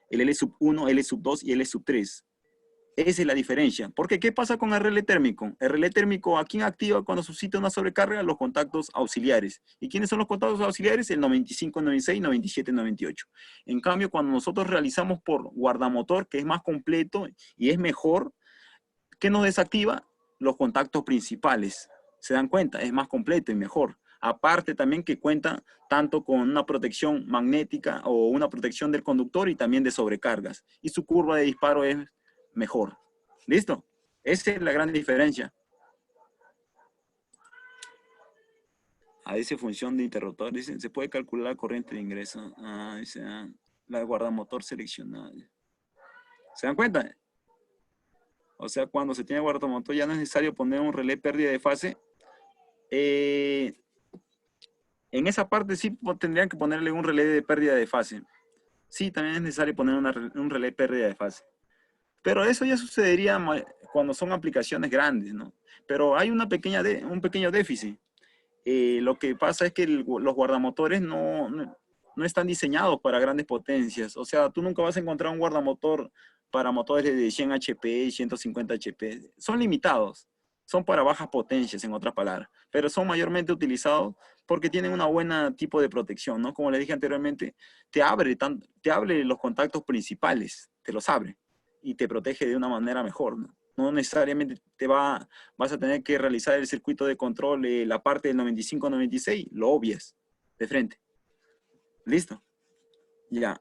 El L sub 1, L sub 2 y L sub 3. Esa es la diferencia. Porque, ¿qué pasa con el relé térmico? El relé térmico, ¿a quién activa cuando suscita una sobrecarga? Los contactos auxiliares. ¿Y quiénes son los contactos auxiliares? El 95, 96, 97, 98. En cambio, cuando nosotros realizamos por guardamotor, que es más completo y es mejor, ¿qué nos desactiva? Los contactos principales. ¿Se dan cuenta? Es más completo y mejor. Aparte también que cuenta tanto con una protección magnética o una protección del conductor y también de sobrecargas. Y su curva de disparo es mejor. ¿Listo? Esa es la gran diferencia. A dice función de interruptor. Dice, se puede calcular la corriente de ingreso. Dice, la guardamotor seleccionada. ¿Se dan cuenta? O sea, cuando se tiene guardamotor ya no es necesario poner un relé pérdida de fase. En esa parte sí tendrían que ponerle un relé de pérdida de fase. Sí, también es necesario poner un relé pérdida de fase. Pero eso ya sucedería cuando son aplicaciones grandes, ¿no? Pero hay un pequeño déficit. Lo que pasa es que los guardamotores no están diseñados para grandes potencias. O sea, tú nunca vas a encontrar un guardamotor para motores de 100 HP y 150 HP. Son limitados. Son para bajas potencias, en otras palabras. Pero son mayormente utilizados porque tienen una buena tipo de protección, ¿no? Como le dije anteriormente, te abre los contactos principales, te los abre y te protege de una manera mejor, ¿no? No necesariamente vas a tener que realizar el circuito de control, la parte del 95-96, lo obvias de frente. ¿Listo? Ya,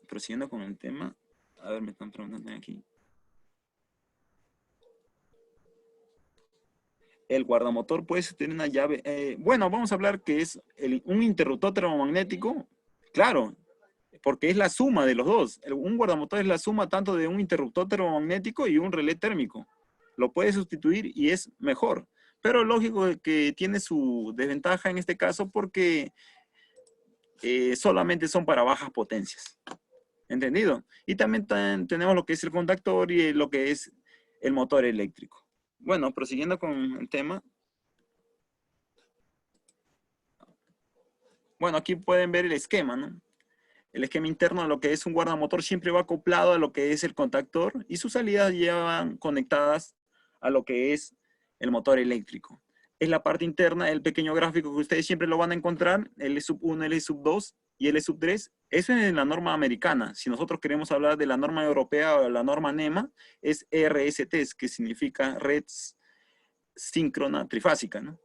prosiguiendo con el tema. A ver, me están preguntando aquí. El guardamotor puede tener una llave. Bueno, vamos a hablar que es un interruptor termomagnético. Claro, porque es la suma de los dos. Un guardamotor es la suma tanto de un interruptor termomagnético y un relé térmico. Lo puede sustituir y es mejor. Pero lógico que tiene su desventaja en este caso porque solamente son para bajas potencias. ¿Entendido? Y también tenemos lo que es el contactor y lo que es el motor eléctrico. Bueno, prosiguiendo con el tema. Bueno, aquí pueden ver el esquema, ¿no? El esquema interno de lo que es un guardamotor siempre va acoplado a lo que es el contactor y sus salidas llevan conectadas a lo que es el motor eléctrico. Es la parte interna, el pequeño gráfico que ustedes siempre lo van a encontrar, L sub 1, L sub 2 y L sub 3. Eso es en la norma americana. Si nosotros queremos hablar de la norma europea o la norma NEMA, es RST, que significa red síncrona trifásica, ¿no?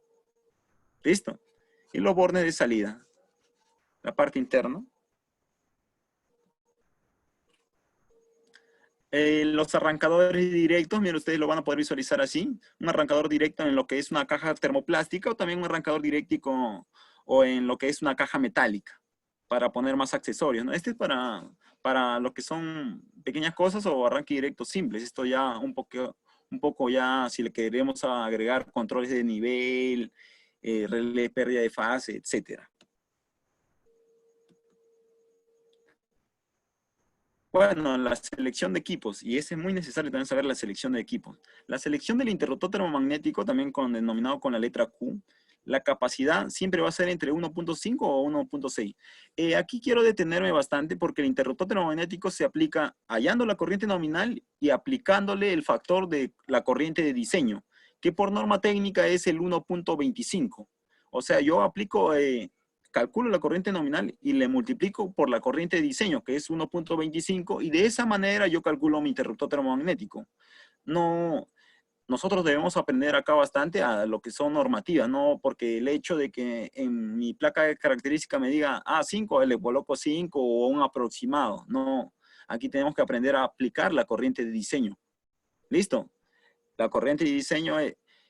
¿Listo? Y los bornes de salida. La parte interna. Los arrancadores directos, miren, ustedes lo van a poder visualizar así. Un arrancador directo en lo que es una caja termoplástica o también un arrancador directo o en lo que es una caja metálica para poner más accesorios, ¿no? Este es para lo que son pequeñas cosas o arranque directo simples. Esto ya un poco ya si le queremos agregar controles de nivel, relé pérdida de fase, etcétera. Bueno, la selección de equipos, y es muy necesario también saber la selección de equipos. La selección del interruptor termomagnético, también denominado con la letra Q, la capacidad siempre va a ser entre 1.5 o 1.6. Aquí quiero detenerme bastante porque el interruptor termomagnético se aplica hallando la corriente nominal y aplicándole el factor de la corriente de diseño, que por norma técnica es el 1.25. O sea, yo aplico calculo la corriente nominal y le multiplico por la corriente de diseño, que es 1.25, y de esa manera yo calculo mi interruptor termomagnético. No, nosotros debemos aprender acá bastante a lo que son normativas, no porque el hecho de que en mi placa de característica me diga, 5, le coloco 5 o un aproximado. No, aquí tenemos que aprender a aplicar la corriente de diseño. ¿Listo? La corriente de diseño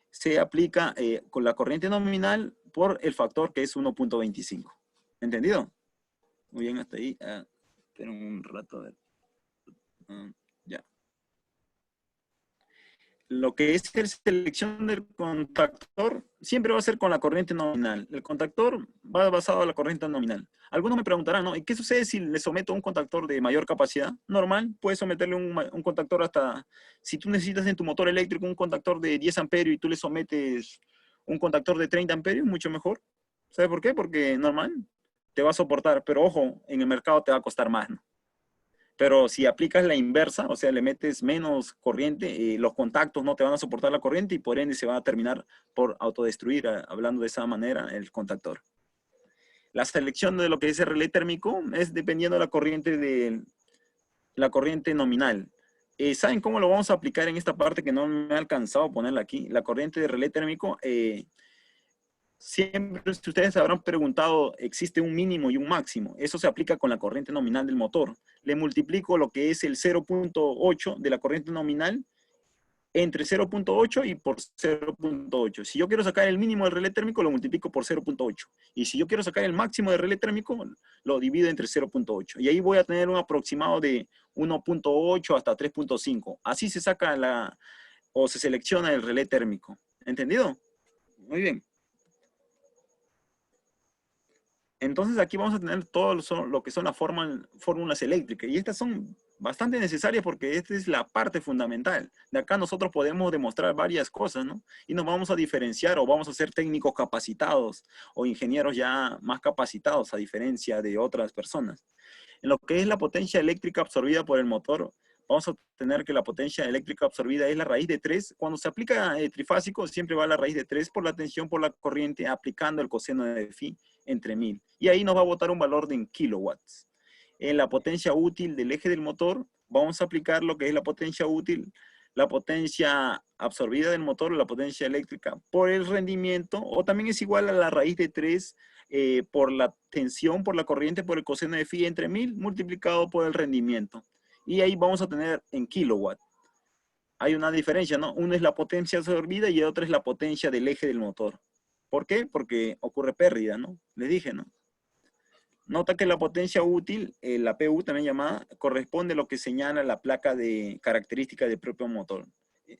se aplica con la corriente nominal por el factor que es 1.25. ¿Entendido? Muy bien, hasta ahí. Espera un rato. Ya. Lo que es la selección del contactor siempre va a ser con la corriente nominal. El contactor va basado en la corriente nominal. Algunos me preguntarán, ¿no? ¿Y qué sucede si le someto un contactor de mayor capacidad? Normal, puedes someterle un contactor hasta... Si tú necesitas en tu motor eléctrico un contactor de 10 amperios y tú le sometes un contactor de 30 amperios, mucho mejor. ¿Sabes por qué? Porque normal, te va a soportar, pero ojo, en el mercado te va a costar más, ¿no? Pero si aplicas la inversa, o sea, le metes menos corriente, los contactos no te van a soportar la corriente y por ende se va a terminar por autodestruir, hablando de esa manera, el contactor. La selección de lo que es el relé térmico es dependiendo de la corriente nominal. ¿Saben cómo lo vamos a aplicar en esta parte que no me ha alcanzado a ponerla aquí? La corriente de relé térmico, Siempre, si ustedes se habrán preguntado, existe un mínimo y un máximo. Eso se aplica con la corriente nominal del motor. Le multiplico lo que es el 0.8 de la corriente nominal entre 0.8 y por 0.8. Si yo quiero sacar el mínimo del relé térmico, lo multiplico por 0.8. Y si yo quiero sacar el máximo del relé térmico, lo divido entre 0.8. Y ahí voy a tener un aproximado de 1.8 hasta 3.5. Así se saca o se selecciona el relé térmico. ¿Entendido? Muy bien. Entonces aquí vamos a tener todo lo que son las fórmulas eléctricas. Y estas son bastante necesarias porque esta es la parte fundamental. De acá nosotros podemos demostrar varias cosas, ¿no? Y nos vamos a diferenciar o vamos a ser técnicos capacitados o ingenieros ya más capacitados a diferencia de otras personas. En lo que es la potencia eléctrica absorbida por el motor, vamos a tener que la potencia eléctrica absorbida es la raíz de 3. Cuando se aplica trifásico, siempre va la raíz de 3 por la tensión por la corriente aplicando el coseno de phi entre 1000. Y ahí nos va a botar un valor de en kilowatts. En la potencia útil del eje del motor, vamos a aplicar lo que es la potencia útil, la potencia absorbida del motor, la potencia eléctrica, por el rendimiento, o también es igual a la raíz de 3 por la tensión, por la corriente, por el coseno de phi entre 1000, multiplicado por el rendimiento. Y ahí vamos a tener en kilowatt. Hay una diferencia, ¿no? Uno es la potencia absorbida y el otro es la potencia del eje del motor. ¿Por qué? Porque ocurre pérdida, ¿no? Les dije, ¿no? Nota que la potencia útil, la PU también llamada, corresponde a lo que señala la placa de característica del propio motor.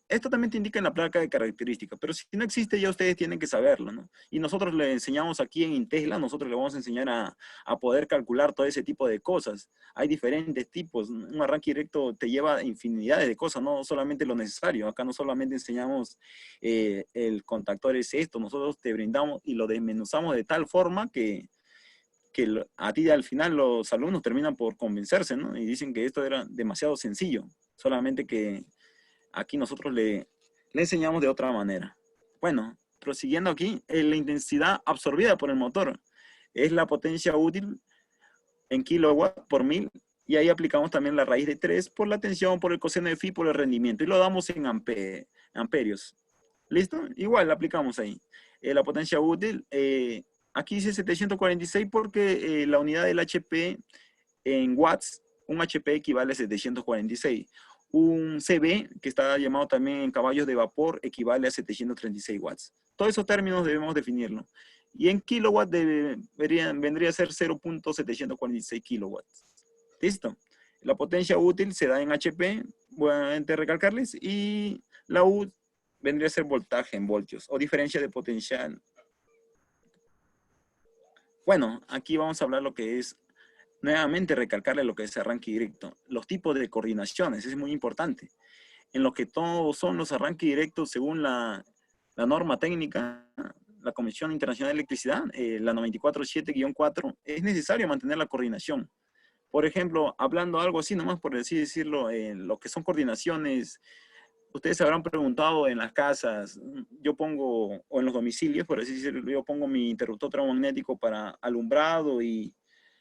Esto también te indica en la placa de características, pero si no existe ya ustedes tienen que saberlo, ¿no? Y nosotros le enseñamos aquí en Intesla, nosotros le vamos a enseñar a poder calcular todo ese tipo de cosas. Hay diferentes tipos, un arranque directo te lleva infinidades de cosas, no solamente lo necesario. Acá no solamente enseñamos el contactor es esto, nosotros te brindamos y lo desmenuzamos de tal forma que a ti al final los alumnos terminan por convencerse, ¿no? Y dicen que esto era demasiado sencillo, solamente que aquí nosotros le enseñamos de otra manera. Bueno, prosiguiendo aquí, la intensidad absorbida por el motor es la potencia útil en kilowatt por 1000, y ahí aplicamos también la raíz de 3 por la tensión, por el coseno de phi, por el rendimiento, y lo damos en amperios. ¿Listo? Igual la aplicamos ahí. La potencia útil, aquí dice 746 porque la unidad del HP en watts, un HP equivale a 746. Un CB, que está llamado también en caballos de vapor, equivale a 736 watts. Todos esos términos debemos definirlo. Y en kilowatt vendría a ser 0.746 kilowatts. ¿Listo? La potencia útil se da en HP, voy a recalcarles, y la U vendría a ser voltaje en voltios, o diferencia de potencial. Bueno, aquí vamos a hablar lo que es, nuevamente recalcarle lo que es arranque directo. Los tipos de coordinaciones, es muy importante. En lo que todos son los arranques directos según la norma técnica, la Comisión Internacional de Electricidad, la 947-4, es necesario mantener la coordinación. Por ejemplo, hablando algo así, nomás por así decirlo, lo que son coordinaciones, ustedes se habrán preguntado en las casas, yo pongo, o en los domicilios, por así decirlo, yo pongo mi interruptor termomagnético para alumbrado y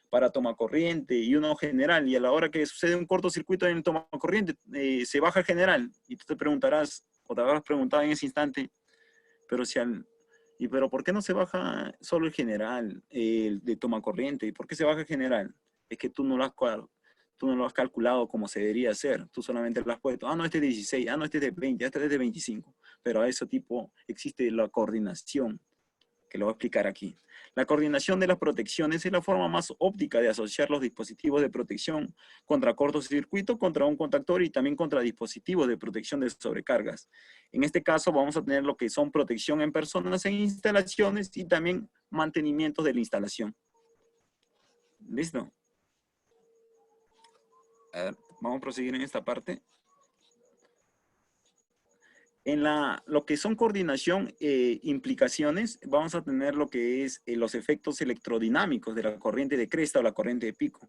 para tomacorriente y uno general, y a la hora que sucede un cortocircuito en el tomacorriente, se baja el general, y tú te preguntarás, o te habrás preguntado en ese instante, pero si pero ¿por qué no se baja solo el general, el de tomacorriente? ¿Y por qué se baja el general? Es que tú no lo has calculado como se debería hacer. Tú solamente lo has puesto, no, este es de 16, no, este es de 20, este es de 25. Pero a ese tipo existe la coordinación, que lo voy a explicar aquí. La coordinación de las protecciones es la forma más óptica de asociar los dispositivos de protección contra cortocircuito, contra un contactor y también contra dispositivos de protección de sobrecargas. En este caso vamos a tener lo que son protección en personas, en instalaciones y también mantenimiento de la instalación. ¿Listo? A ver, vamos a proseguir en esta parte. En lo que son coordinación implicaciones, vamos a tener lo que es los efectos electrodinámicos de la corriente de cresta o la corriente de pico,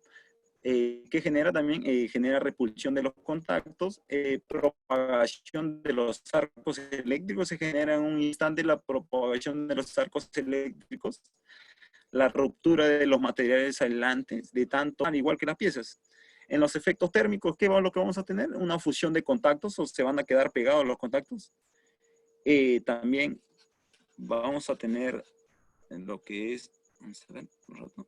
que genera también, genera repulsión de los contactos, propagación de los arcos eléctricos, se genera en un instante la propagación de los arcos eléctricos, la ruptura de los materiales aislantes, de tanto, al igual que las piezas. En los efectos térmicos, ¿qué es lo que vamos a tener? Una fusión de contactos, o se van a quedar pegados los contactos. También vamos a tener en lo que es, vamos a ver, un rato.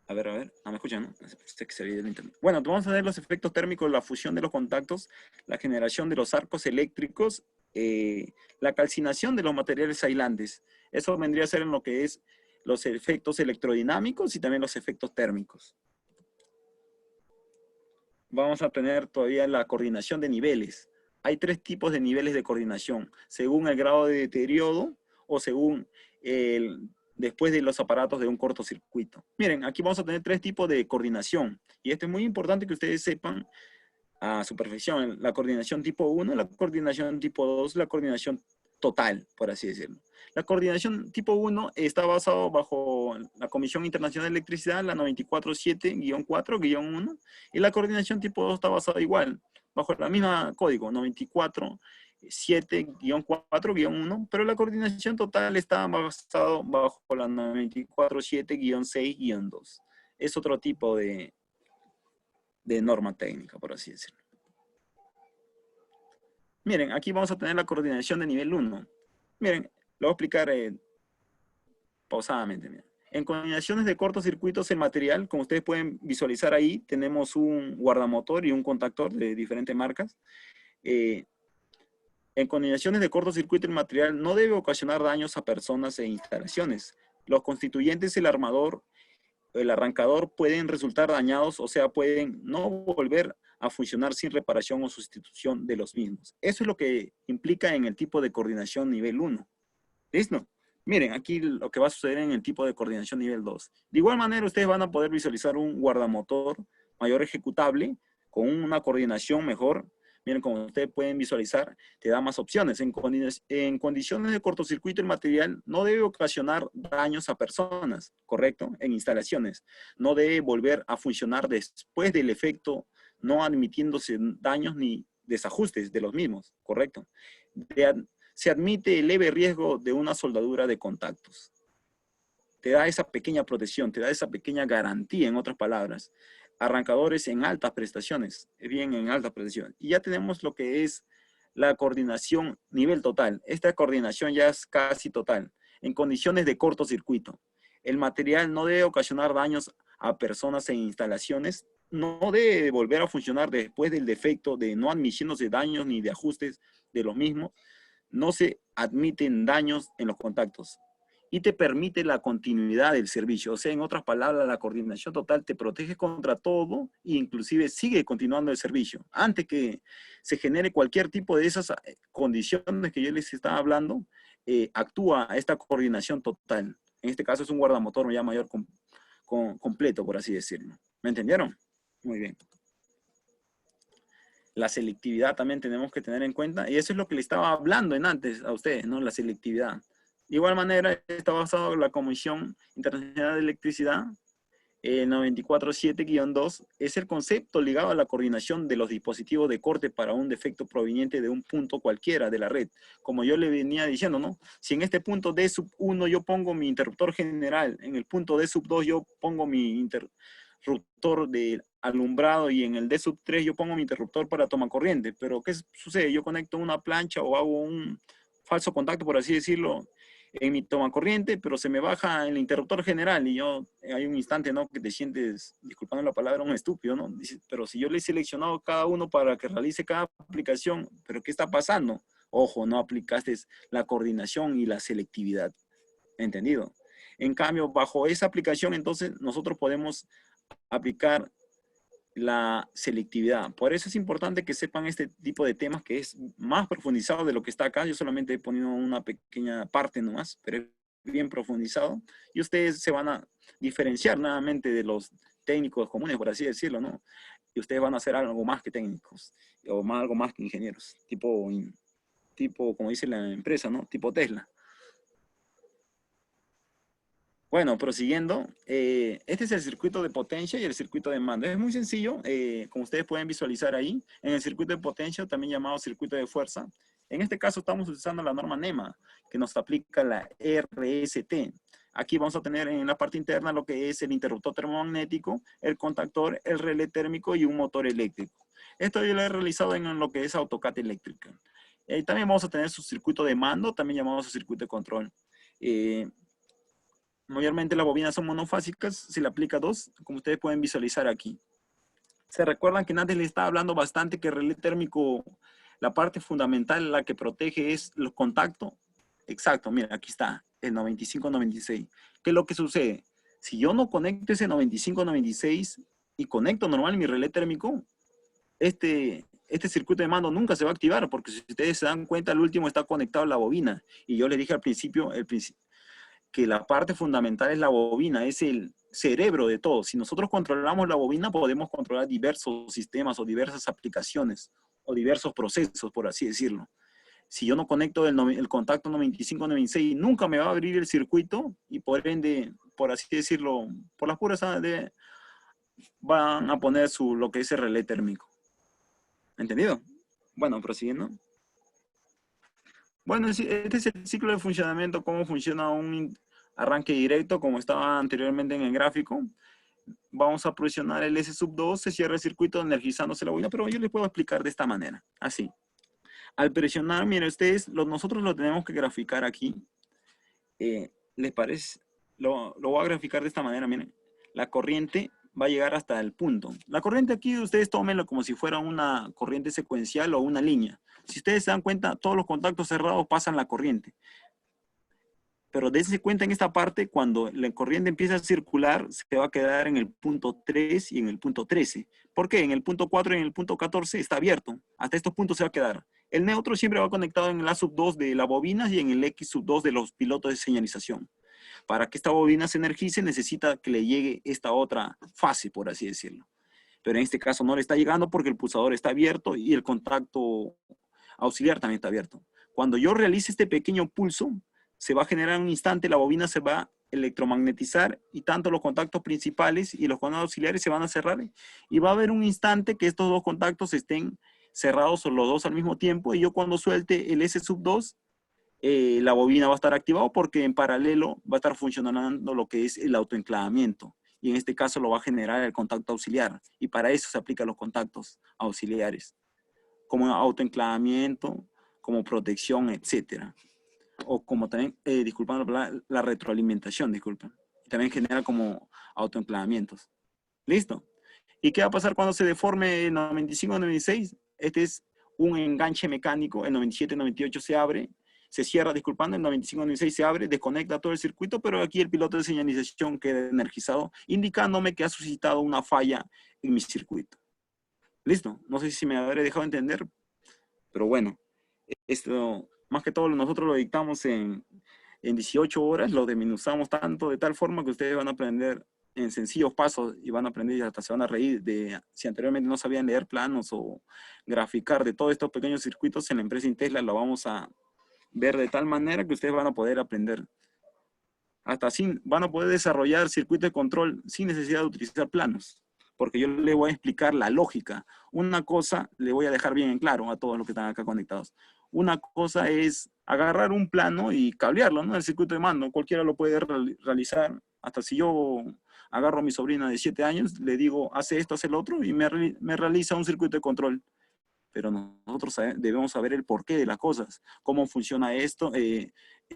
A ver, ¿me escuchan? ¿No? Pensé que se había ido el internet. Bueno, vamos a ver los efectos térmicos, la fusión de los contactos, la generación de los arcos eléctricos, la calcinación de los materiales aislantes. Eso vendría a ser en lo que es los efectos electrodinámicos y también los efectos térmicos. Vamos a tener todavía la coordinación de niveles. Hay 3 tipos de niveles de coordinación, según el grado de deterioro o según después de los aparatos de un cortocircuito. Miren, aquí vamos a tener 3 tipos de coordinación. Y esto es muy importante que ustedes sepan a su perfección. La coordinación tipo 1, la coordinación tipo 2, la coordinación total, por así decirlo. La coordinación tipo 1 está basado bajo la Comisión Internacional de Electricidad, la 947-4-1, y la coordinación tipo 2 está basada igual, bajo la misma código, 947-4-1, pero la coordinación total está basado bajo la 947-6-2. Es otro tipo de norma técnica, por así decirlo. Miren, aquí vamos a tener la coordinación de nivel 1. Miren, lo voy a explicar pausadamente. Miren. En coordinaciones de cortocircuitos, el material, como ustedes pueden visualizar ahí, tenemos un guardamotor y un contactor de diferentes marcas. En coordinaciones de cortocircuito, el material no debe ocasionar daños a personas e instalaciones. Los constituyentes, el armador, el arrancador pueden resultar dañados, o sea, pueden no volver a funcionar sin reparación o sustitución de los mismos. Eso es lo que implica en el tipo de coordinación nivel 1. ¿Listo? Miren, aquí lo que va a suceder en el tipo de coordinación nivel 2. De igual manera, ustedes van a poder visualizar un guardamotor mayor ejecutable con una coordinación mejor. Miren, como ustedes pueden visualizar, te da más opciones. En condiciones de cortocircuito, el material no debe ocasionar daños a personas, ¿correcto? En instalaciones. No debe volver a funcionar después del efecto, no admitiéndose daños ni desajustes de los mismos, ¿correcto? Se admite el leve riesgo de una soldadura de contactos. Te da esa pequeña protección, te da esa pequeña garantía, en otras palabras. Arrancadores en altas prestaciones, bien en altas prestaciones. Y ya tenemos lo que es la coordinación nivel total. Esta coordinación ya es casi total. En condiciones de cortocircuito. El material no debe ocasionar daños a personas e instalaciones. No debe volver a funcionar después del defecto de no admitiéndose daños ni de ajustes de los mismos. No se admiten daños en los contactos y te permite la continuidad del servicio. O sea, en otras palabras, la coordinación total te protege contra todo e inclusive sigue continuando el servicio. Antes que se genere cualquier tipo de esas condiciones que yo les estaba hablando, actúa esta coordinación total. En este caso es un guardamotor ya mayor completo, por así decirlo. ¿Me entendieron? Muy bien. La selectividad también tenemos que tener en cuenta, y eso es lo que le estaba hablando antes a ustedes, ¿no? La selectividad. De igual manera, está basado en la Comisión Internacional de Electricidad, 947-2, es el concepto ligado a la coordinación de los dispositivos de corte para un defecto proveniente de un punto cualquiera de la red. Como yo le venía diciendo, ¿no? Si en este punto D1 yo pongo mi interruptor general, en el punto D2 yo pongo mi interruptor de alumbrado y en el D3 yo pongo mi interruptor para toma corriente, pero ¿qué sucede? Yo conecto una plancha o hago un falso contacto, por así decirlo, en mi toma corriente, pero se me baja el interruptor general y yo, hay un instante, ¿no? Que te sientes, disculpando la palabra, un estúpido, ¿no? Dices, pero si yo le he seleccionado cada uno para que realice cada aplicación, ¿pero qué está pasando? Ojo, no aplicaste la coordinación y la selectividad, ¿entendido? En cambio, bajo esa aplicación, entonces, nosotros podemos aplicar la selectividad. Por eso es importante que sepan este tipo de temas que es más profundizado de lo que está acá. Yo solamente he ponido una pequeña parte nomás, pero es bien profundizado. Y ustedes se van a diferenciar nuevamente de los técnicos comunes, por así decirlo, ¿no? Y ustedes van a hacer algo más que técnicos, o más, algo más que ingenieros, tipo, como dice la empresa, ¿no? Tipo Tesla. Bueno, prosiguiendo, este es el circuito de potencia y el circuito de mando. Es muy sencillo, como ustedes pueden visualizar ahí, en el circuito de potencia, también llamado circuito de fuerza. En este caso estamos utilizando la norma NEMA, que nos aplica la RST. Aquí vamos a tener en la parte interna lo que es el interruptor termomagnético, el contactor, el relé térmico y un motor eléctrico. Esto yo lo he realizado en lo que es AutoCAD eléctrica. También vamos a tener su circuito de mando, también llamado su circuito de control. Eh, Mayormente las bobinas son monofásicas, se le aplica 2, como ustedes pueden visualizar aquí. Se recuerdan que antes les estaba hablando bastante que el relé térmico, la parte fundamental, la que protege es los contactos. Exacto, mira, aquí está, el 95-96. ¿Qué es lo que sucede? Si yo no conecto ese 95-96 y conecto normal mi relé térmico, este circuito de mando nunca se va a activar, porque si ustedes se dan cuenta, el último está conectado a la bobina. Y yo les dije al principio, que la parte fundamental es la bobina, es el cerebro de todo. Si nosotros controlamos la bobina, podemos controlar diversos sistemas o diversas aplicaciones o diversos procesos, por así decirlo. Si yo no conecto el contacto 95-96, nunca me va a abrir el circuito y por ende, por así decirlo, por las puras van a poner lo que es el relé térmico. ¿Entendido? Bueno, prosiguiendo. Bueno, este es el ciclo de funcionamiento, cómo funciona un arranque directo, como estaba anteriormente en el gráfico. Vamos a presionar el S sub 2, se cierra el circuito energizándose la bobina, pero yo les puedo explicar de esta manera, así. Al presionar, miren ustedes, nosotros lo tenemos que graficar aquí. ¿Les parece? Lo voy a graficar de esta manera, miren. La corriente va a llegar hasta el punto. La corriente aquí ustedes tómenlo como si fuera una corriente secuencial o una línea. Si ustedes se dan cuenta, todos los contactos cerrados pasan la corriente. Pero dense cuenta en esta parte, cuando la corriente empieza a circular, se va a quedar en el punto 3 y en el punto 13. ¿Por qué? En el punto 4 y en el punto 14 está abierto. Hasta estos puntos se va a quedar. El neutro siempre va conectado en el A sub 2 de la bobina y en el X sub 2 de los pilotos de señalización. Para que esta bobina se energice, necesita que le llegue esta otra fase, por así decirlo. Pero en este caso no le está llegando porque el pulsador está abierto y el contacto auxiliar también está abierto. Cuando yo realice este pequeño pulso, se va a generar un instante, la bobina se va a electromagnetizar y tanto los contactos principales y los contactos auxiliares se van a cerrar y va a haber un instante que estos dos contactos estén cerrados o los dos al mismo tiempo y yo cuando suelte el S sub 2, la bobina va a estar activada porque en paralelo va a estar funcionando lo que es el autoenclavamiento y en este caso lo va a generar el contacto auxiliar y para eso se aplican los contactos auxiliares como autoenclavamiento, como protección, etcétera. O como también, disculpando la retroalimentación, disculpen. También genera como autoenclavamientos. ¿Listo? ¿Y qué va a pasar cuando se deforme el 95-96? Este es un enganche mecánico, el 97-98 se abre, se cierra, disculpando, el 95-96 se abre, desconecta todo el circuito, pero aquí el piloto de señalización queda energizado, indicándome que ha suscitado una falla en mi circuito. ¿Listo? No sé si me habré dejado entender, pero bueno, esto, más que todo, nosotros lo dictamos en 18 horas, lo desmenuzamos tanto de tal forma que ustedes van a aprender en sencillos pasos y van a aprender y hasta se van a reír de si anteriormente no sabían leer planos o graficar de todos estos pequeños circuitos en la empresa Intesla, lo vamos a ver de tal manera que ustedes van a poder aprender. Hasta así van a poder desarrollar circuitos de control sin necesidad de utilizar planos, porque yo les voy a explicar la lógica. Una cosa le voy a dejar bien en claro a todos los que están acá conectados. Una cosa es agarrar un plano y cablearlo, ¿no? El circuito de mando, cualquiera lo puede realizar. Hasta si yo agarro a mi sobrina de 7 años, le digo, hace esto, hace el otro, y me realiza un circuito de control. Pero nosotros debemos saber el porqué de las cosas, cómo funciona esto.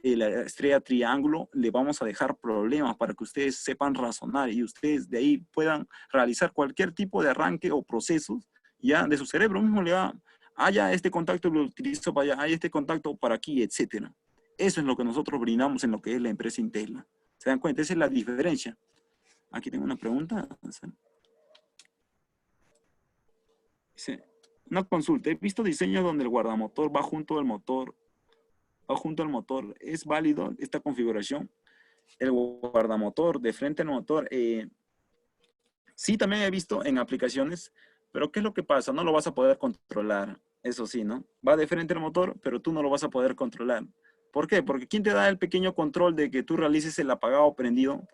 La estrella triángulo, le vamos a dejar problemas para que ustedes sepan razonar y ustedes de ahí puedan realizar cualquier tipo de arranque o procesos ya de su cerebro mismo le va, ya este contacto lo utilizo para allá, este contacto para aquí, etcétera. Eso es lo que nosotros brindamos en lo que es la empresa Intesla. ¿Se dan cuenta? Esa es la diferencia. Aquí tengo una pregunta. Sí. Una consulta. He visto diseños donde el guardamotor va junto al motor. Va junto al motor. ¿Es válido esta configuración? El guardamotor de frente al motor. Sí, también he visto en aplicaciones, pero ¿qué es lo que pasa? No lo vas a poder controlar. Eso sí, ¿no? Va de frente al motor, pero tú no lo vas a poder controlar. ¿Por qué? Porque ¿quién te da el pequeño control de que tú realices el apagado o prendido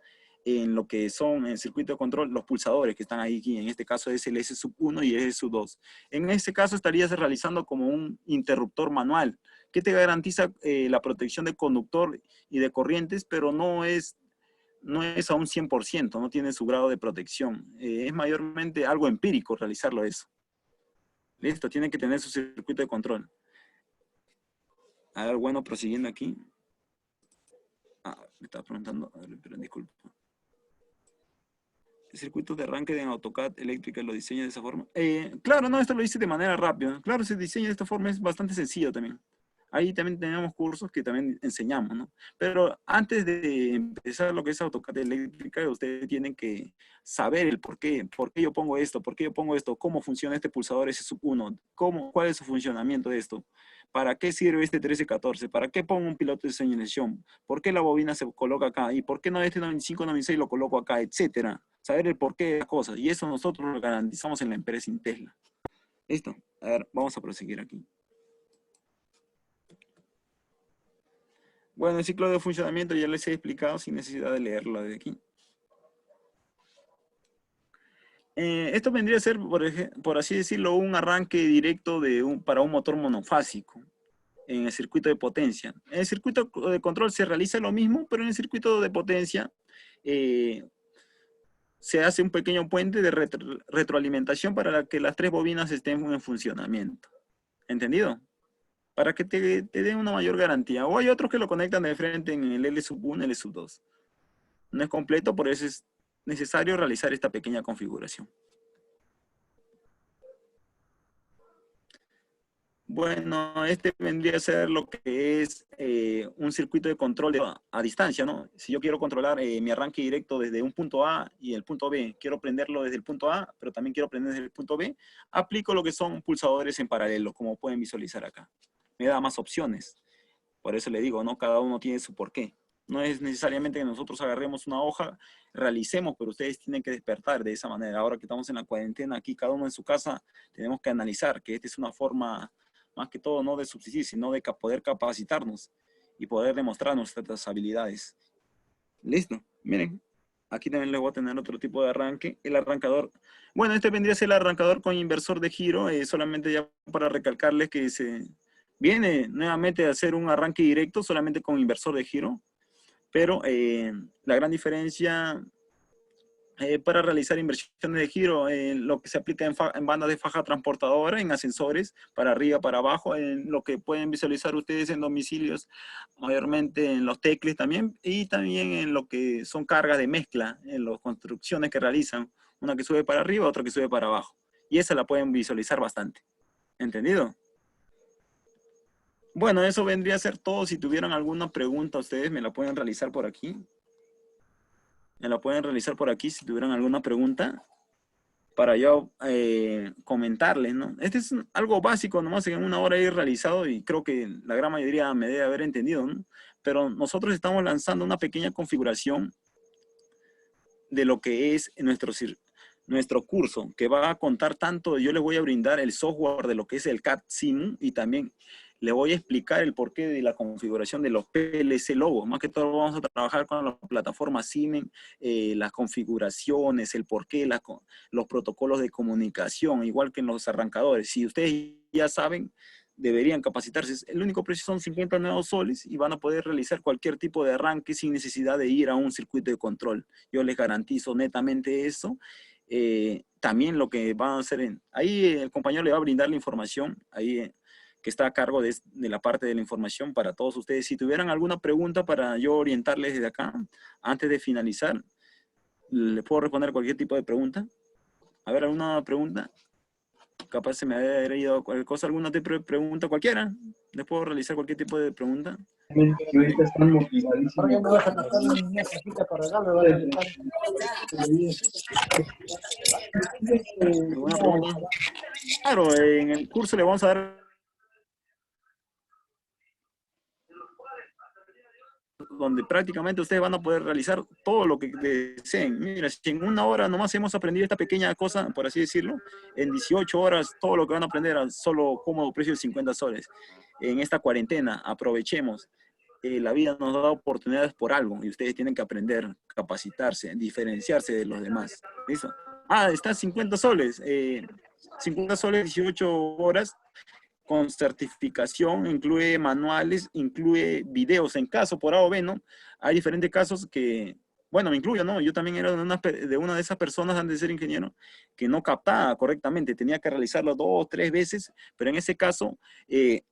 en lo que son en el circuito de control? Los pulsadores que están ahí, en este caso es el S sub 1 y el S sub 2. En este caso estarías realizando como un interruptor manual que te garantiza la protección del conductor y de corrientes, pero no es a un 100%, no tiene su grado de protección. Es mayormente algo empírico realizarlo eso. Listo, tiene que tener su circuito de control. A ver, bueno, prosiguiendo aquí. Me estaba preguntando, a ver, pero disculpa. ¿El circuito de arranque en AutoCAD eléctrica lo diseña de esa forma? Claro, no, esto lo hice de manera rápida. Claro, se diseña de esta forma, es bastante sencillo también. Ahí también tenemos cursos que también enseñamos, ¿no? Pero antes de empezar lo que es AutoCAD eléctrica, ustedes tienen que saber el por qué yo pongo esto, por qué yo pongo esto, cómo funciona este pulsador S1, cuál es su funcionamiento de esto, para qué sirve este 1314, para qué pongo un piloto de señalización, por qué la bobina se coloca acá, y por qué no este 95-96 lo coloco acá, etcétera. Saber el porqué de las cosas, y eso nosotros lo garantizamos en la empresa Intesla. ¿Listo? A ver, vamos a proseguir aquí. Bueno, el ciclo de funcionamiento ya les he explicado sin necesidad de leerlo de aquí. Esto vendría a ser, por así decirlo, un arranque directo para un motor monofásico en el circuito de potencia. En el circuito de control se realiza lo mismo, pero en el circuito de potencia se hace un pequeño puente de retroalimentación para que las tres bobinas estén en funcionamiento. ¿Entendido? Para que te den una mayor garantía. O hay otros que lo conectan de frente en el L1, L2. No es completo, por eso es necesario realizar esta pequeña configuración. Bueno, este vendría a ser lo que es un circuito de control a distancia, ¿no? Si yo quiero controlar mi arranque directo desde un punto A y el punto B, quiero prenderlo desde el punto A, pero también quiero prender desde el punto B, aplico lo que son pulsadores en paralelo, como pueden visualizar acá. Me da más opciones. Por eso le digo, ¿no? Cada uno tiene su porqué. No es necesariamente que nosotros agarremos una hoja, realicemos, pero ustedes tienen que despertar de esa manera. Ahora que estamos en la cuarentena, aquí cada uno en su casa, tenemos que analizar que esta es una forma, más que todo, no de subsistir, sino de poder capacitarnos y poder demostrar nuestras habilidades. Listo. Miren, aquí también les voy a tener otro tipo de arranque. El arrancador, bueno, este vendría a ser el arrancador con inversor de giro, solamente ya para recalcarles que viene nuevamente a hacer un arranque directo solamente con inversor de giro, pero la gran diferencia para realizar inversiones de giro, lo que se aplica en bandas de faja transportadora, en ascensores, para arriba, para abajo, en lo que pueden visualizar ustedes en domicilios, mayormente en los tecles también, y también en lo que son cargas de mezcla, en las construcciones que realizan, una que sube para arriba, otra que sube para abajo, y esa la pueden visualizar bastante. ¿Entendido? Bueno, eso vendría a ser todo. Si tuvieran alguna pregunta, ustedes me la pueden realizar por aquí. Me la pueden realizar por aquí si tuvieran alguna pregunta para yo comentarles, ¿no? Este es algo básico, nomás en una hora ir realizado y creo que la gran mayoría me debe haber entendido, ¿no? Pero nosotros estamos lanzando una pequeña configuración de lo que es nuestro curso, que va a contar tanto, yo les voy a brindar el software de lo que es el CAD SIM y también le voy a explicar el porqué de la configuración de los PLC logos. Más que todo vamos a trabajar con la plataforma Siemens, las configuraciones, el porqué, los protocolos de comunicación, igual que en los arrancadores. Si ustedes ya saben, deberían capacitarse. El único precio son 50 nuevos soles y van a poder realizar cualquier tipo de arranque sin necesidad de ir a un circuito de control. Yo les garantizo netamente eso. También lo que van a hacer, ahí el compañero le va a brindar la información, ahí que está a cargo de la parte de la información para todos ustedes. Si tuvieran alguna pregunta para yo orientarles desde acá, antes de finalizar, ¿le puedo responder cualquier tipo de pregunta? A ver, ¿alguna pregunta? Capaz se me ha ido cualquier cosa, alguna pregunta cualquiera. ¿Les puedo realizar cualquier tipo de pregunta? Que ahorita están motivadísimos. ¿Alguna pregunta? Claro, en el curso le vamos a dar donde prácticamente ustedes van a poder realizar todo lo que deseen. Mira, si en una hora nomás hemos aprendido esta pequeña cosa, por así decirlo, en 18 horas todo lo que van a aprender a solo cómodo precio de 50 soles. En esta cuarentena, aprovechemos. La vida nos da oportunidades por algo y ustedes tienen que aprender, capacitarse, diferenciarse de los demás. ¿Listo? Ah, está 50 soles. 50 soles, 18 horas con certificación, incluye manuales, incluye videos. En caso por A o B, ¿no? Hay diferentes casos que bueno, me incluyo, ¿no? Yo también era de una de esas personas antes de ser ingeniero que no captaba correctamente, tenía que realizarlo 2 o 3 veces, pero en ese caso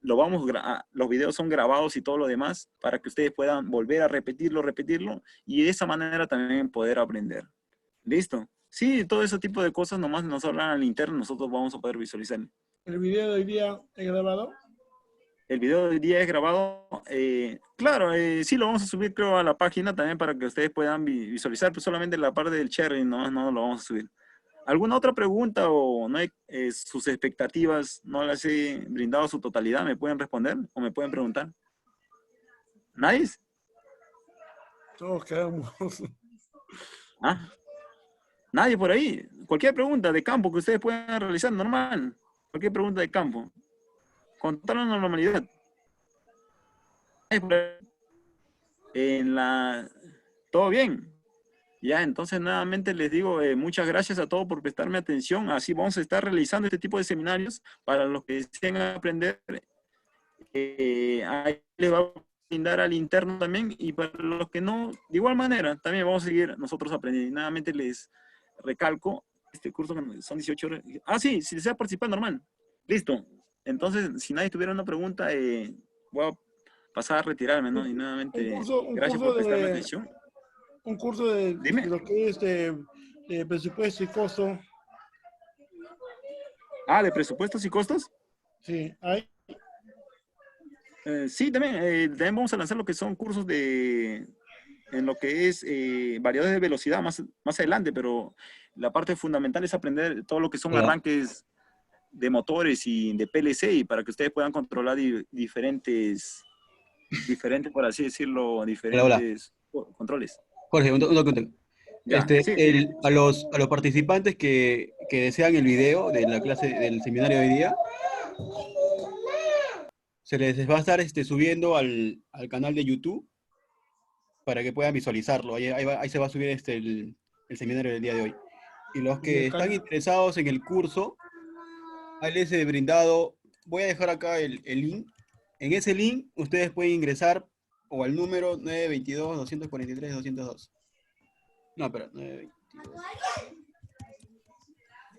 los videos son grabados y todo lo demás para que ustedes puedan volver a repetirlo y de esa manera también poder aprender. ¿Listo? Sí, todo ese tipo de cosas nomás nos hablan al interno, nosotros vamos a poder visualizar. ¿El video de hoy día es grabado? El video de hoy día es grabado. Claro, sí lo vamos a subir creo a la página también para que ustedes puedan visualizar, pero solamente la parte del sharing no lo vamos a subir. ¿Alguna otra pregunta o no hay, sus expectativas no las he brindado a su totalidad? ¿Me pueden responder o me pueden preguntar? ¿Nadie? Todos quedamos. ¿Ah? ¿Nadie por ahí? Cualquier pregunta de campo que ustedes puedan realizar, normal. Cualquier pregunta de campo. Contaron la normalidad. Todo bien. Ya, entonces nuevamente les digo muchas gracias a todos por prestarme atención. Así vamos a estar realizando este tipo de seminarios para los que deseen aprender. Ahí les va a brindar al interno también y para los que no, de igual manera, también vamos a seguir nosotros aprendiendo. Y nuevamente les recalco, este curso son 18 horas. Ah, sí, si desea participar, normal. Listo. Entonces, si nadie tuviera una pregunta, voy a pasar a retirarme, ¿no? Y nuevamente, gracias por prestarme atención. Un curso de Dime. lo que es de presupuesto y costo. Ah, ¿de presupuestos y costos? Sí, hay. Sí, también vamos a lanzar lo que son cursos en lo que es variedades de velocidad más adelante, pero la parte fundamental es aprender todo lo que son Hola. arranques de motores y de PLC y para que ustedes puedan controlar diferentes, por así decirlo, diferentes controles. Jorge, un toque. Ya, sí. A los participantes que desean el video de la clase del seminario de hoy día, se les va a estar subiendo al canal de YouTube para que puedan visualizarlo. Ahí se va a subir el seminario del día de hoy. Y los que están interesados en el curso, ahí les he brindado, voy a dejar acá el link. En ese link ustedes pueden ingresar o al número 922-243-202. No, espera, 922.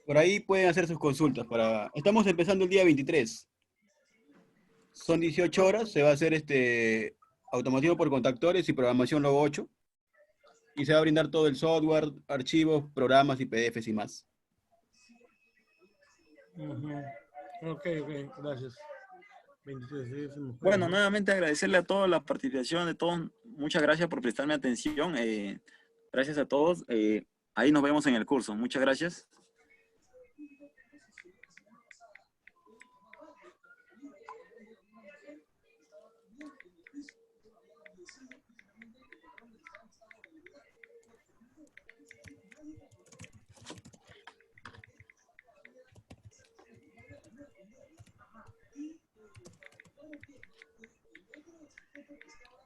Por ahí pueden hacer sus consultas. Estamos empezando el día 23. Son 18 horas, se va a hacer automatismo por contactores y programación Logo 8. Y se va a brindar todo el software, archivos, programas y PDFs y más. Ok, gracias. 23 días. Bueno, nuevamente agradecerle a todos la participación de todos. Muchas gracias por prestarme atención. Gracias a todos. Ahí nos vemos en el curso. Muchas gracias.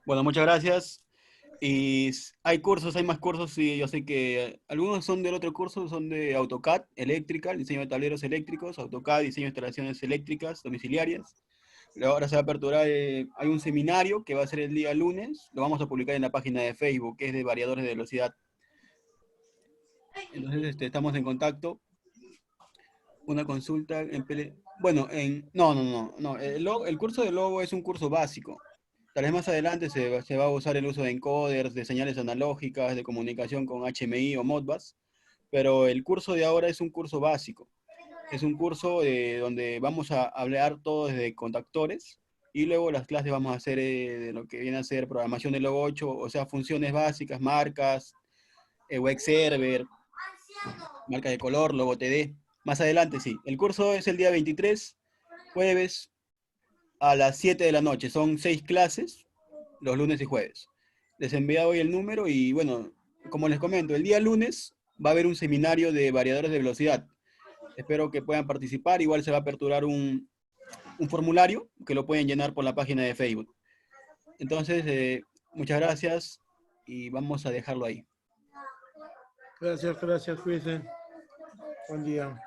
Bueno, muchas gracias. Y hay más cursos, sí, yo sé que algunos son del otro curso, son de AutoCAD, eléctrica, diseño de tableros eléctricos, AutoCAD, diseño de instalaciones eléctricas, domiciliarias. Ahora se va a aperturar, hay un seminario que va a ser el día lunes, lo vamos a publicar en la página de Facebook, que es de variadores de velocidad. Entonces estamos en contacto. Una consulta en bueno, no. El curso de Logo es un curso básico. Tal vez más adelante se va a usar el uso de encoders, de señales analógicas, de comunicación con HMI o Modbus, pero el curso de ahora es un curso básico. Es un curso donde vamos a hablar todo desde contactores y luego las clases vamos a hacer de lo que viene a ser programación de Logo 8, o sea, funciones básicas, marcas, web server, marca de color, logo TD. Más adelante, sí. El curso es el día 23, jueves, a las 7 de la noche. Son 6 clases, los lunes y jueves. Les envié hoy el número y, bueno, como les comento, el día lunes va a haber un seminario de variadores de velocidad. Espero que puedan participar. Igual se va a aperturar un formulario que lo pueden llenar por la página de Facebook. Entonces, muchas gracias y vamos a dejarlo ahí. Gracias, cuídense. Buen día.